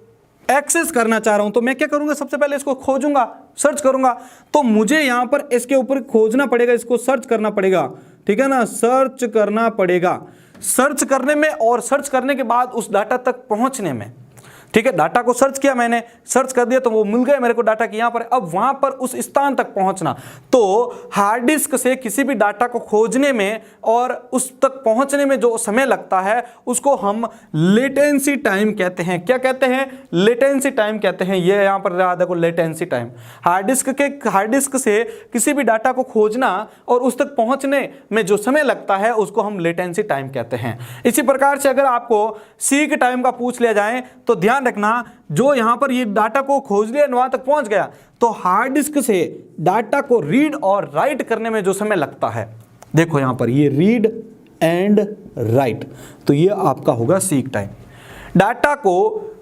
एक्सेस करना चाह रहा हूं तो मैं क्या करूंगा? सबसे पहले इसको खोजूंगा, सर्च करूंगा। तो मुझे यहां पर इसके ऊपर खोजना पड़ेगा, इसको सर्च करना पड़ेगा, ठीक है ना, सर्च करना पड़ेगा। सर्च करने में और सर्च करने के बाद उस डाटा तक पहुंचने में, ठीक है, डाटा को सर्च किया मैंने, सर्च कर दिया तो वो मिल गया मेरे को डाटा की यहां पर। अब वहां पर उस स्थान तक पहुंचना, तो हार्ड डिस्क से किसी भी डाटा को खोजने में और उस तक पहुंचने में जो समय लगता है उसको हम लेटेंसी टाइम कहते हैं। क्या कहते हैं? लेटेंसी टाइम कहते हैं। ये यहां पर देखो लेटेंसी टाइम। हार्ड डिस्क से किसी भी डाटा को खोजना और उस तक पहुंचने में जो समय लगता है उसको हम लेटेंसी टाइम कहते हैं। इसी प्रकार से अगर आपको सीक टाइम का पूछ लिया जाए तो ध्यान रखना, जो यहां पर ये डाटा को खोज लिया, वहां तक पहुंच गया, तो हार्ड डिस्क से डाटा को रीड और राइट करने में जो समय लगता है, देखो यहां पर ये रीड एंड राइट, तो ये आपका होगा सीक टाइम। डाटा को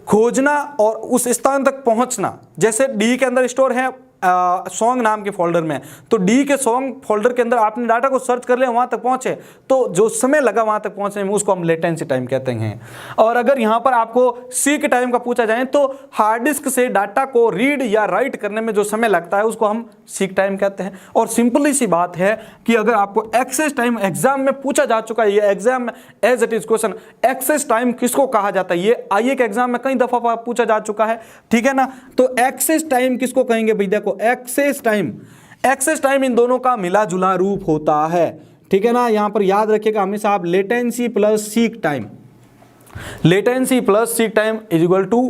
खोजना और उस स्थान तक पहुंचना, जैसे डी के अंदर स्टोर है सॉन्ग नाम के फोल्डर में, तो डी के सॉन्ग फोल्डर के अंदर आपने डाटा को सर्च कर लिया, वहां तक पहुंचे, तो जो समय लगा वहां तक पहुंचने में उसको हम लेटेंसी टाइम कहते हैं। और अगर यहां पर आपको सीक टाइम का पूछा जाए तो हार्ड डिस्क से डाटा को रीड या राइट करने में जो समय लगता है उसको हम सीक टाइम कहते हैं। और सिंपली सी बात है कि अगर आपको एक्सेस टाइम एग्जाम में पूछा जा चुका है, ये एग्जाम में as it is question, access time किसको कहा जाता है, ये आईए के एग्जाम में कई दफा पूछा जा चुका है, ठीक है ना। तो एक्सेस टाइम किसको कहेंगे भाई? देखो एक्सेस टाइम इन दोनों का मिला जुला रूप होता है, ठीक है ना। यहां पर याद रखिएगा हमेशा आप, latency plus seek time, latency plus seek time is equal to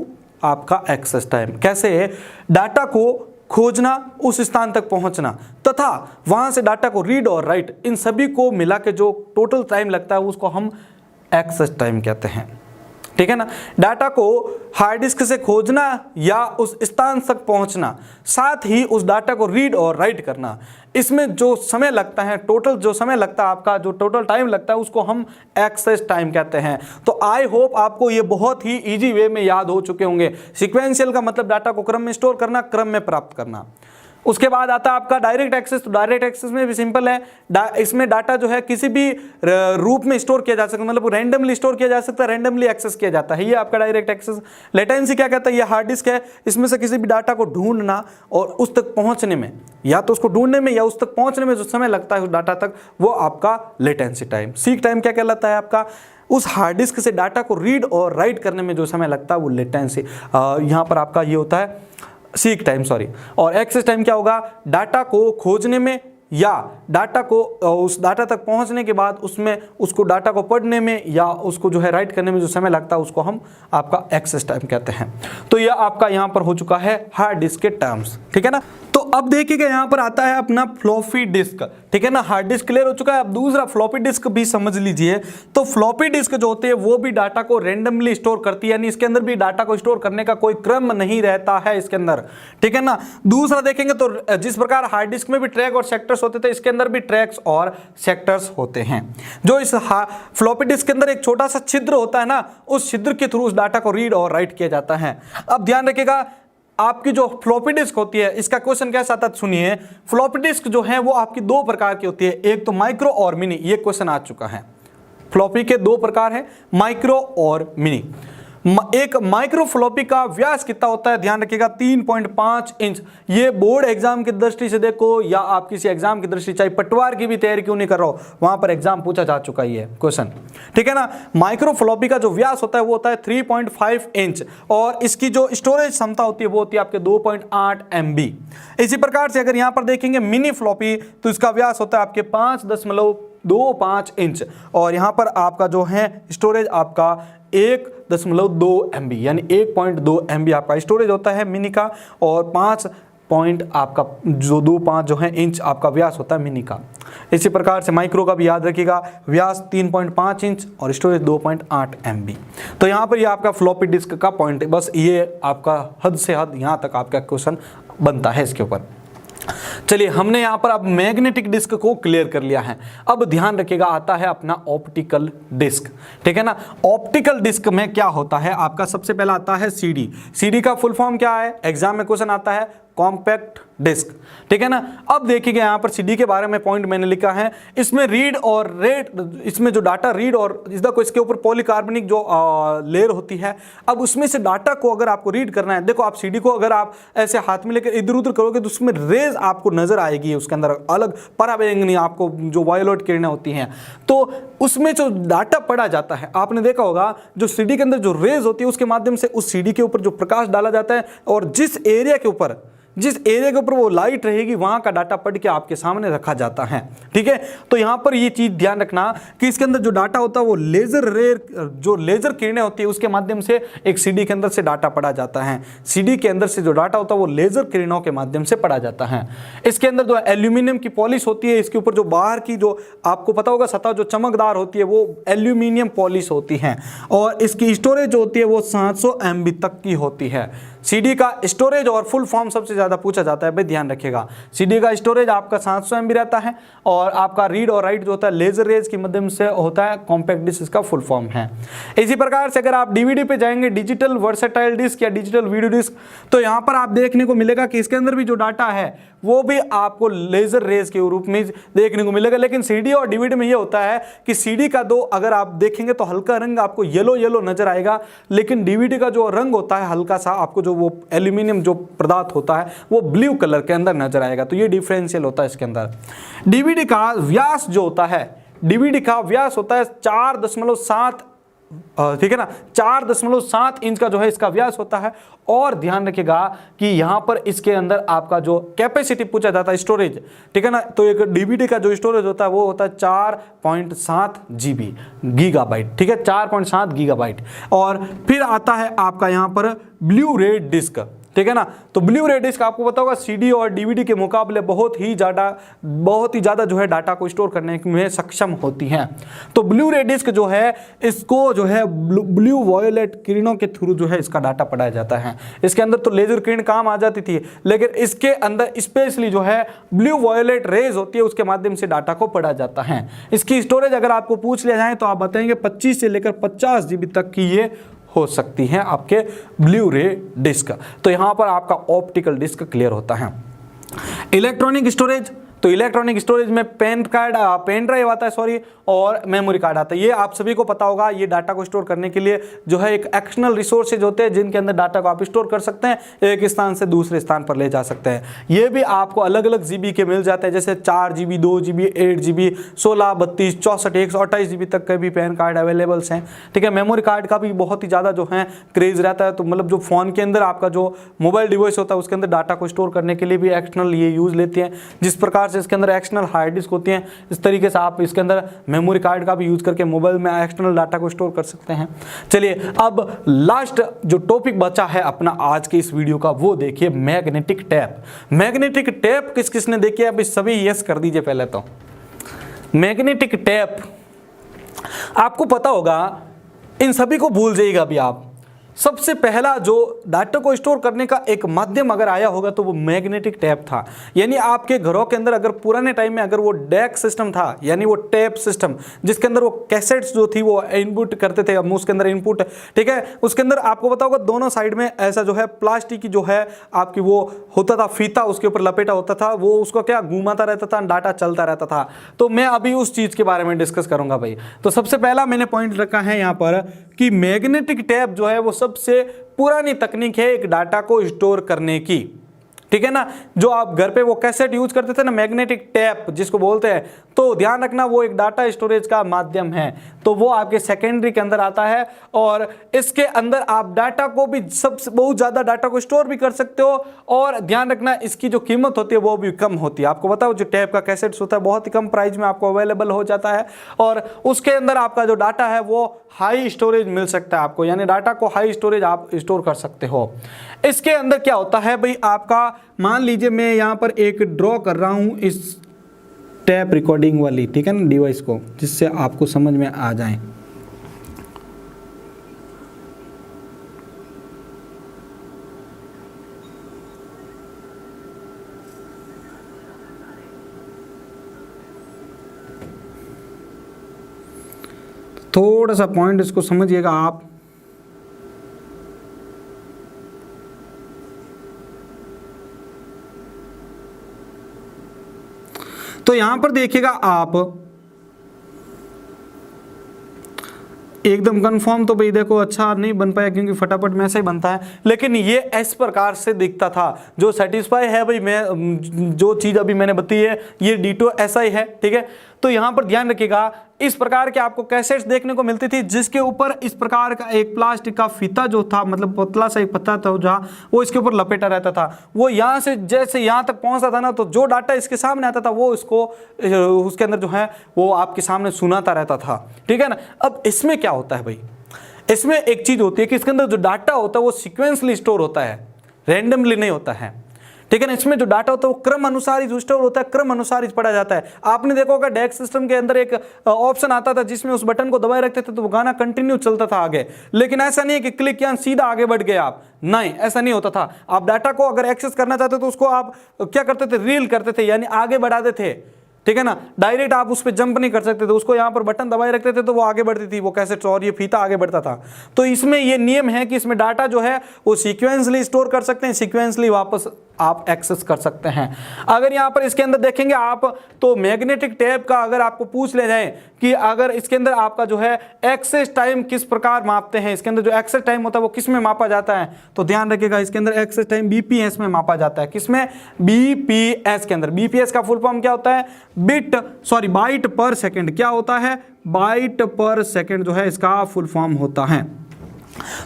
आपका एक्सेस टाइम। कैसे? डाटा को खोजना, उस स्थान तक पहुंचना तथा वहां से डाटा को रीड और राइट, इन सभी को मिला के जो टोटल टाइम लगता है उसको हम एक्सेस टाइम कहते हैं, ठीक है ना। डाटा को हार्ड डिस्क से खोजना या उस स्थान तक पहुंचना, साथ ही उस डाटा को रीड और राइट करना, इसमें जो समय लगता है, टोटल जो समय लगता है आपका, जो टोटल टाइम लगता है उसको हम एक्सेस टाइम कहते हैं। तो आई होप आपको ये बहुत ही इजी वे में याद हो चुके होंगे। सीक्वेंशियल का मतलब डाटा को क्रम में स्टोर करना, क्रम में प्राप्त करना। उसके बाद आता है आपका डायरेक्ट एक्सेस। तो डायरेक्ट एक्सेस में भी सिंपल है, इसमें डाटा जो है किसी भी रूप में स्टोर किया जा सकता है, मतलब रैंडमली स्टोर किया जा सकता है, रैंडमली एक्सेस किया जाता है, ये आपका डायरेक्ट एक्सेस। लेटेंसी क्या कहता है? ये हार्ड डिस्क है, इसमें से किसी भी डाटा को ढूंढना और उस तक पहुंचने में, या तो उसको ढूंढने में या उस तक पहुंचने में जो समय लगता है उस डाटा तक, वो आपका लेटेंसी टाइम। सीक टाइम क्या कहलाता है आपका? उस हार्ड डिस्क से डाटा को रीड और राइट करने में जो समय लगता है वो लेटेंसी, यहां पर आपका ये होता है सीक टाइम, सॉरी। और एक्सेस टाइम क्या होगा? डाटा को खोजने में या डाटा को उस डाटा तक पहुंचने के बाद उसमें उसको डाटा को पढ़ने में या उसको जो है राइट करने में जो समय लगता है उसको हम आपका एक्सेस टाइम कहते हैं। तो यह आपका यहां पर हो चुका है हार्ड डिस्क के टर्म्स, ठीक है ना। तो अब देखिएगा यहां पर आता है अपना फ्लॉपी डिस्क, ठीक है ना। हार्ड डिस्क क्लियर हो चुका है, अब दूसरा फ्लॉपी डिस्क भी समझ लीजिए। तो फ्लॉपी डिस्क जो होती है वो भी डाटा को रैंडमली स्टोर करती है, यानी इसके अंदर भी डाटा को स्टोर करने का कोई क्रम नहीं रहता है इसके अंदर, ठीक है ना। दूसरा देखेंगे तो जिस प्रकार हार्ड डिस्क में भी ट्रैक और सेक्टर्स होते थे, इसके अंदर भी ट्रैक्स और सेक्टर्स होते हैं। जो इस फ्लॉपी डिस्क के अंदर एक छोटा सा छिद्र होता है ना, उस छिद्र के थ्रू उस डाटा को रीड और राइट किया जाता है। अब ध्यान रखिएगा, आपकी जो फ्लॉपी डिस्क होती है, इसका क्वेश्चन कैसा आता है सुनिए। फ्लॉपी डिस्क जो है वो आपकी दो प्रकार की होती है, एक तो माइक्रो और मिनी। ये क्वेश्चन आ चुका है। फ्लॉपी के दो प्रकार है, माइक्रो और मिनी। एक माइक्रो फ्लॉपी का व्यास कितना होता है, ध्यान रखिएगा 3.5 इंच। ये बोर्ड एग्जाम की दृष्टि से देखो या आप किसी एग्जाम की दृष्टि, चाहे पटवार की भी तैयारी क्यों नहीं कर रहा हो, वहां पर एग्जाम पूछा जा चुका है ये क्वेश्चन, ठीक है ना। माइक्रो फ्लॉपी का जो व्यास होता है वो होता है 3.5 इंच और इसकी जो स्टोरेज क्षमता होती है वो होती है आपके 2.8 MB। इसी प्रकार से अगर यहां पर देखेंगे मिनी फ्लॉपी तो इसका व्यास होता है आपके 5.25 इंच और यहां पर आपका जो है स्टोरेज आपका 1.2 MB यानी 1.2 MB आपका स्टोरेज होता है मिनी का और 5 पॉइंट आपका जो 2.5 जो है इंच आपका व्यास होता है मिनी का। इसी प्रकार से माइक्रो का भी याद रखिएगा, व्यास 3.5 इंच और स्टोरेज 2.8 MB। तो यहाँ पर ये आपका फ्लॉपी डिस्क का पॉइंट है, बस ये आपका हद से हद यहाँ तक आपका क्वेश्चन बनता है इसके ऊपर। चलिए हमने यहां पर अब मैग्नेटिक डिस्क को क्लियर कर लिया है। अब ध्यान रखिएगा आता है अपना ऑप्टिकल डिस्क, ठीक है ना। ऑप्टिकल डिस्क में क्या होता है आपका, सबसे पहला आता है सीडी। सीडी का फुल फॉर्म क्या है, एग्जाम में क्वेश्चन आता है कॉम्पैक्ट डिस्क, ठीक है ना। अब देखिएगा यहां पर सीडी के बारे में पॉइंट मैंने लिखा है, इसमें रीड और रेट, इसमें जो डाटा रीड और इसके ऊपर पॉलीकार्बनिक जो लेयर होती है, अब उसमें से डाटा को अगर आपको रीड करना है, देखो आप सीडी को अगर आप ऐसे हाथ में लेकर इधर उधर करोगे तो उसमें रेज आपको नजर आएगी, उसके अंदर अलग पराबैंगनी आपको जो वायलेट किरणें होती हैं, तो उसमें जो डाटा पढ़ा जाता है, आपने देखा होगा जो सीडी के अंदर जो रेज होती है उसके माध्यम से उस सीडी के ऊपर जो प्रकाश डाला जाता है और जिस एरिया के ऊपर वो लाइट रहेगी वहां का डाटा पढ़ के आपके सामने रखा जाता है, ठीक है। तो यहां पर ये चीज ध्यान रखना कि इसके अंदर जो डाटा होता है वो लेजर किरणें होती है उसके माध्यम से एक सीडी के अंदर से डाटा पढ़ा जाता है। सीडी के अंदर से जो डाटा होता है वो लेजर किरणों के माध्यम से पढ़ा जाता है। इसके अंदर जो एल्यूमिनियम की पॉलिश होती है, इसके ऊपर जो बाहर की जो आपको पता होगा सतह जो चमकदार होती है वो एल्यूमिनियम पॉलिश होती है और इसकी स्टोरेज जो होती है वो 700 MB तक की होती है। सीडी का स्टोरेज और फुल फॉर्म सबसे ज्यादा पूछा जाता है, भाई ध्यान रखिएगा। सीडी का स्टोरेज आपका 700 MB रहता है और आपका रीड और राइट जो होता है लेजर रेज के माध्यम से होता है, कॉम्पैक्ट डिस्क इसका फुल फॉर्म है। इसी प्रकार से अगर आप डीवीडी पे जाएंगे, डिजिटल वर्सेटाइल डिस्क या डिजिटल वीडियो डिस्क, तो यहां पर आप देखने को मिलेगा कि इसके अंदर भी जो डाटा है वो भी आपको लेजर रेज के रूप में देखने को मिलेगा। लेकिन सीडी और डीवीडी में ये होता है कि सीडी का दो अगर आप देखेंगे तो हल्का रंग आपको येलो नजर आएगा, लेकिन डीवीडी का जो रंग होता है हल्का सा आपको जो वो एल्यूमिनियम जो पदार्थ होता है वो ब्लू कलर के अंदर नजर आएगा। तो ये डिफरेंशियल होता है इसके अंदर। डीवीडी का व्यास जो होता है, डीवीडी का व्यास होता है 4.7, ठीक है ना, 4.7 इंच का जो है इसका व्यास होता है। और ध्यान रखिएगा कि यहां पर इसके अंदर आपका जो कैपेसिटी पूछा जाता है स्टोरेज, ठीक है ना, तो एक डीवीडी का जो स्टोरेज होता है वो होता है 4.7 GB गीगाबाइट, ठीक है, 4.7 गीगाबाइट। और फिर आता है आपका यहां पर ब्लू रे डिस्क, ठीक है ना। तो ब्लू रे डिस्क आपको पता होगा सीडी और डीवीडी के मुकाबले बहुत ही ज्यादा जो है डाटा को स्टोर करने में सक्षम होती हैं। तो ब्लू रे डिस्क जो है इसको जो है ब्लू वायलेट किरणों के थ्रू जो है इसका डाटा पढ़ाया जाता है। इसके अंदर तो लेजर किरण काम आ जाती थी, लेकिन इसके अंदर स्पेशली जो है ब्लू वायलेट रेज होती है उसके माध्यम से डाटा को पढ़ा जाता है। इसकी स्टोरेज अगर आपको पूछ लिया जाए तो आप बताएंगे 25 से लेकर 50 GB तक की ये हो सकती हैं आपके ब्लू रे डिस्क। तो यहां पर आपका ऑप्टिकल डिस्क क्लियर होता है। इलेक्ट्रॉनिक स्टोरेज, तो इलेक्ट्रॉनिक स्टोरेज में पेन ड्राइव आता है और मेमोरी कार्ड आता है। ये आप सभी को पता होगा, ये डाटा को स्टोर करने के लिए जो है एक एक्सटर्नल रिसोर्सेज होते हैं जिनके अंदर डाटा को आप स्टोर कर सकते हैं, एक स्थान से दूसरे स्थान पर ले जा सकते हैं। ये भी आपको अलग अलग GB के मिल जाते हैं, जैसे 4 GB, 2 GB, 8 GB, 16, 32, 64, 128 GB तक के भी पेन कार्ड अवेलेबल्स हैं, ठीक है। मेमोरी कार्ड का भी बहुत ही ज़्यादा जो है क्रेज रहता है। तो मतलब जो फ़ोन के अंदर आपका जो मोबाइल डिवाइस होता है उसके अंदर डाटा को स्टोर करने के लिए भी एक्सटर्नल ये यूज़ लेते हैं। जिस प्रकार से इसके अंदर एक्सटर्नल हार्ड डिस्क होती हैं, इस तरीके से आप इसके अंदर मेमोरी कार्ड का भी यूज करके मोबाइल में एक्सटर्नल डाटा को स्टोर कर सकते हैं। चलिए अब लास्ट जो टॉपिक बचा है अपना आज के इस वीडियो का वो देखिए, मैग्नेटिक टेप। मैग्नेटिक टेप किस किसने देखी है, अभी सभी यस कर दीजिए। पहले तो मैग्नेटिक टेप आपको पता होगा, इन सभी को भूल जाइएगा अभी आप। सबसे पहला जो डाटा को स्टोर करने का एक माध्यम अगर आया होगा तो वो मैग्नेटिक टेप था। यानी आपके घरों के अंदर अगर पुराने टाइम में अगर वो डेक सिस्टम था, यानी वो टेप सिस्टम जिसके अंदर वो कैसेट्स जो थी वो इनपुट करते थे, अब उसके अंदर इनपुट, ठीक है, उसके अंदर आपको पता होगा दोनों साइड में ऐसा जो है प्लास्टिक की जो है आपकी वो होता था फीता, उसके ऊपर लपेटा होता था, वो उसको क्या घुमाता रहता था, डाटा चलता रहता था। तो मैं अभी उस चीज के बारे में डिस्कस करूंगा भाई। तो सबसे पहला मैंने पॉइंट रखा है यहाँ पर कि मैग्नेटिक टेप जो है वो सबसे पुरानी तकनीक है एक डाटा को स्टोर करने की, ठीक है ना। जो आप घर पे वो कैसेट यूज करते थे ना, मैग्नेटिक टेप जिसको बोलते हैं, तो ध्यान रखना वो एक डाटा स्टोरेज का माध्यम है। तो वो आपके सेकेंडरी के अंदर आता है और इसके अंदर आप डाटा को भी सबसे बहुत ज्यादा डाटा को स्टोर भी कर सकते हो। और ध्यान रखना इसकी जो कीमत होती है वो भी कम होती है। आपको बताओ जो टेप का कैसेट्स होता है बहुत ही कम प्राइस में आपको अवेलेबल हो जाता है और उसके अंदर आपका जो डाटा है वो हाई स्टोरेज मिल सकता है आपको, यानी डाटा को हाई स्टोरेज आप स्टोर कर सकते हो। इसके अंदर क्या होता है भाई, आपका मान लीजिए मैं यहां पर एक ड्रॉ कर रहा हूं इस टैप रिकॉर्डिंग वाली, ठीक है ना, डिवाइस को, जिससे आपको समझ में आ जाए। थोड़ा सा पॉइंट इसको समझिएगा आप। तो यहां पर देखिएगा आप एकदम कंफर्म, तो भाई देखो अच्छा नहीं बन पाया क्योंकि फटाफट में ऐसे ही बनता है, लेकिन ये इस प्रकार से दिखता था। जो सेटिस्फाई है भाई, मैं जो चीज अभी मैंने बताई है ये डिटो ऐसा ही है, ठीक है। तो यहां पर ध्यान रखिएगा इस प्रकार के आपको कैसेट्स देखने को मिलती थी जिसके ऊपर इस प्रकार का एक प्लास्टिक का फीता जो था, मतलब पतला सा एक पत्ता था जहाँ वो इसके ऊपर लपेटा रहता था। वो यहाँ से जैसे यहाँ तक पहुँचता था ना, तो जो डाटा इसके सामने आता था वो इसको उसके अंदर जो है वो आपके सामने सुनाता रहता था, ठीक है ना। अब इसमें क्या होता है भाई, इसमें एक चीज होती है कि इसके अंदर जो डाटा होता है वो सिक्वेंसली स्टोर होता है, रैंडमली नहीं होता है, ठीक है ना। इसमें जो डाटा होता है वो क्रम अनुसार ही स्टोर होता है, क्रम अनुसार ही पढ़ा जाता है। आपने देखा होगा डेक सिस्टम के अंदर एक ऑप्शन आता था जिसमें उस बटन को दबाए रखते थे तो वो गाना कंटिन्यू चलता था आगे, लेकिन ऐसा नहीं है कि क्लिक किया सीधा आगे बढ़ गए आप, नहीं ऐसा नहीं होता था। आप डाटा को अगर एक्सेस करना चाहते तो उसको आप क्या करते थे, रील करते थे, यानी आगे बढ़ाते थे, ठीक है ना। डायरेक्ट आप उस पर जंप नहीं कर सकते थे, उसको यहाँ पर बटन दबाए रखते थे तो वो आगे बढ़ती थी वो कैसेट और ये फीता आगे बढ़ता था। तो इसमें ये नियम है कि इसमें डाटा जो है वो सीक्वेंसली स्टोर कर सकते हैं, सीक्वेंसली वापस आप एक्सेस कर सकते हैं। अगर यहाँ पर इसके अंदर देखेंगे आप तो मैग्नेटिक टेप का अगर आपको पूछ ले जाए कि अगर इसके अंदर आपका जो है एक्सेस टाइम किस प्रकार मापते हैं, इसके अंदर जो एक्सेस टाइम होता है वो किस में मापा जाता है, तो ध्यान रखिएगा इसके अंदर एक्सेस टाइम बीपीएस में मापा जाता है। किसमें, बीपीएस के अंदर। बीपीएस का फुल फॉर्म क्या होता है, बाइट पर सेकंड। क्या होता है, बाइट पर सेकंड जो है इसका फुल फॉर्म होता है।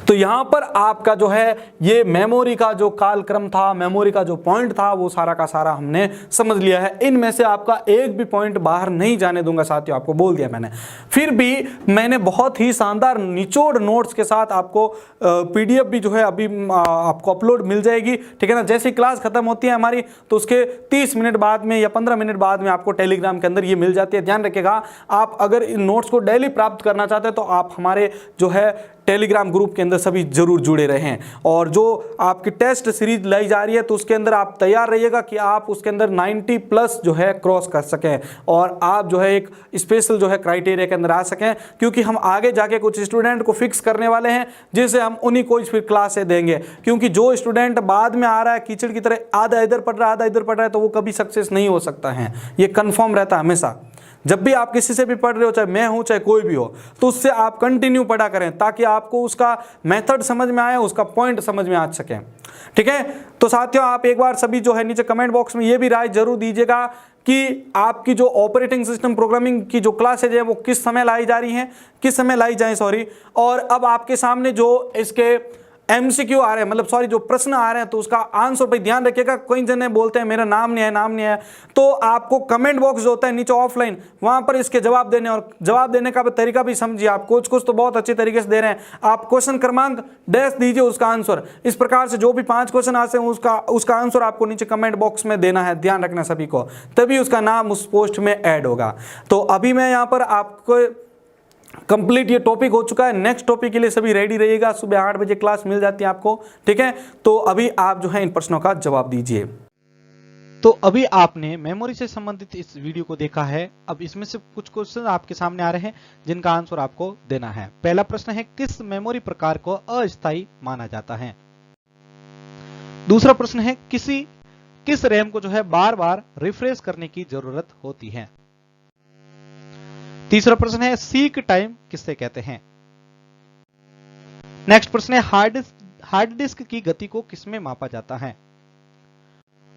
तो यहां पर आपका जो है ये मेमोरी का जो कालक्रम था, मेमोरी का जो पॉइंट था वो सारा का सारा हमने समझ लिया है। इनमें से आपका एक भी पॉइंट बाहर नहीं जाने दूंगा साथियों, आपको बोल दिया मैंने। फिर भी मैंने बहुत ही शानदार निचोड़ नोट्स के साथ आपको पीडीएफ भी जो है अभी आपको अपलोड मिल जाएगी, ठीक है ना। जैसे ही क्लास खत्म होती है हमारी तो उसके 30 मिनट बाद में या 15 मिनट बाद में आपको टेलीग्राम के अंदर ये मिल जाती है। ध्यान रखिएगा आप अगर इन नोट्स को डेली प्राप्त करना चाहते हैं तो आप हमारे जो है टेलीग्राम ग्रुप के अंदर सभी जरूर जुड़े रहें। और जो आपकी टेस्ट सीरीज लाई जा रही है तो उसके अंदर आप तैयार रहिएगा कि आप उसके अंदर 90 प्लस जो है क्रॉस कर सकें और आप जो है एक स्पेशल जो है क्राइटेरिया के अंदर आ सकें, क्योंकि हम आगे जाके कुछ स्टूडेंट को फिक्स करने वाले हैं जिसे हम उन्हीं को फिर क्लासें देंगे। क्योंकि जो स्टूडेंट बाद में आ रहा है कीचड़ की तरह आधा इधर पढ़ रहा है आधा इधर पढ़ रहा है तो वो कभी सक्सेस नहीं हो सकता है, ये कन्फर्म रहता है हमेशा। जब भी आप किसी से भी पढ़ रहे हो, चाहे मैं हूं चाहे कोई भी हो, तो उससे आप कंटिन्यू पढ़ा करें ताकि आपको उसका मेथड समझ में आए, उसका पॉइंट समझ में आ सके, ठीक है। तो साथियों आप एक बार सभी जो है नीचे कमेंट बॉक्स में ये भी राय जरूर दीजिएगा कि आपकी जो ऑपरेटिंग सिस्टम प्रोग्रामिंग की जो क्लासेज है वो किस समय लाई जा रही हैं, किस समय लाई जाए सॉरी। और अब आपके सामने जो इसके एमसीक्यू आ रहे हैं, मतलब सॉरी जो प्रश्न आ रहे हैं तो उसका आंसर भाई ध्यान रखिएगा। कई जने बोलते हैं मेरा नाम नहीं है, तो आपको कमेंट बॉक्स जो होता है नीचे ऑफलाइन वहां पर इसके जवाब देने, और जवाब देने का तरीका भी समझिए। आप कुछ तो बहुत अच्छे तरीके से दे रहे हैं, आप क्वेश्चन क्रमांक डैश दीजिए उसका आंसर। इस प्रकार से जो भी 5 क्वेश्चन आते हैं उसका आंसर आपको नीचे कमेंट बॉक्स में देना है, ध्यान रखना सभी को, तभी उसका नाम उस पोस्ट में ऐड होगा। तो अभी मैं यहाँ पर आपको कंप्लीट ये टॉपिक हो चुका है। नेक्स्ट टॉपिक के लिए सभी रेडी रहिएगा। सुबह 8 बजे क्लास मिल जाती है आपको, ठीक है। तो अभी आप जो है इन प्रश्नों का जवाब दीजिए। तो अभी आपने मेमोरी से संबंधित इस वीडियो को देखा है। अब इसमें से कुछ क्वेश्चन आपके सामने आ रहे हैं जिनका आंसर आपको देना है। पहला प्रश्न है, किस मेमोरी प्रकार को अस्थायी माना जाता है? दूसरा प्रश्न है, किस रैम को जो है बार बार रिफ्रेश करने की जरूरत होती है? तीसरा प्रश्न है, सीक टाइम किससे कहते हैं? नेक्स्ट प्रश्न है, हार्ड डिस्क की गति को किसमें मापा जाता है?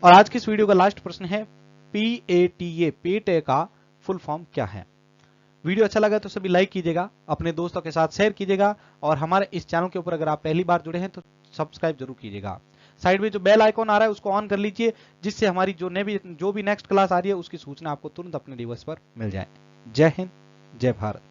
और आज की इस वीडियो का लास्ट प्रश्न है, PATA पेटे का फुल फॉर्म क्या है? वीडियो अच्छा लगा तो सभी लाइक कीजिएगा, अपने दोस्तों के साथ शेयर कीजिएगा, और हमारे इस चैनल के ऊपर अगर आप पहली बार जुड़े हैं तो सब्सक्राइब जरूर कीजिएगा। साइड में जो बेल आइकॉन आ रहा है उसको ऑन कर लीजिए, जिससे हमारी जो भी नेक्स्ट क्लास आ रही है उसकी सूचना आपको तुरंत अपने डिवाइस पर मिल जाए। जय हिंद, जय भारत।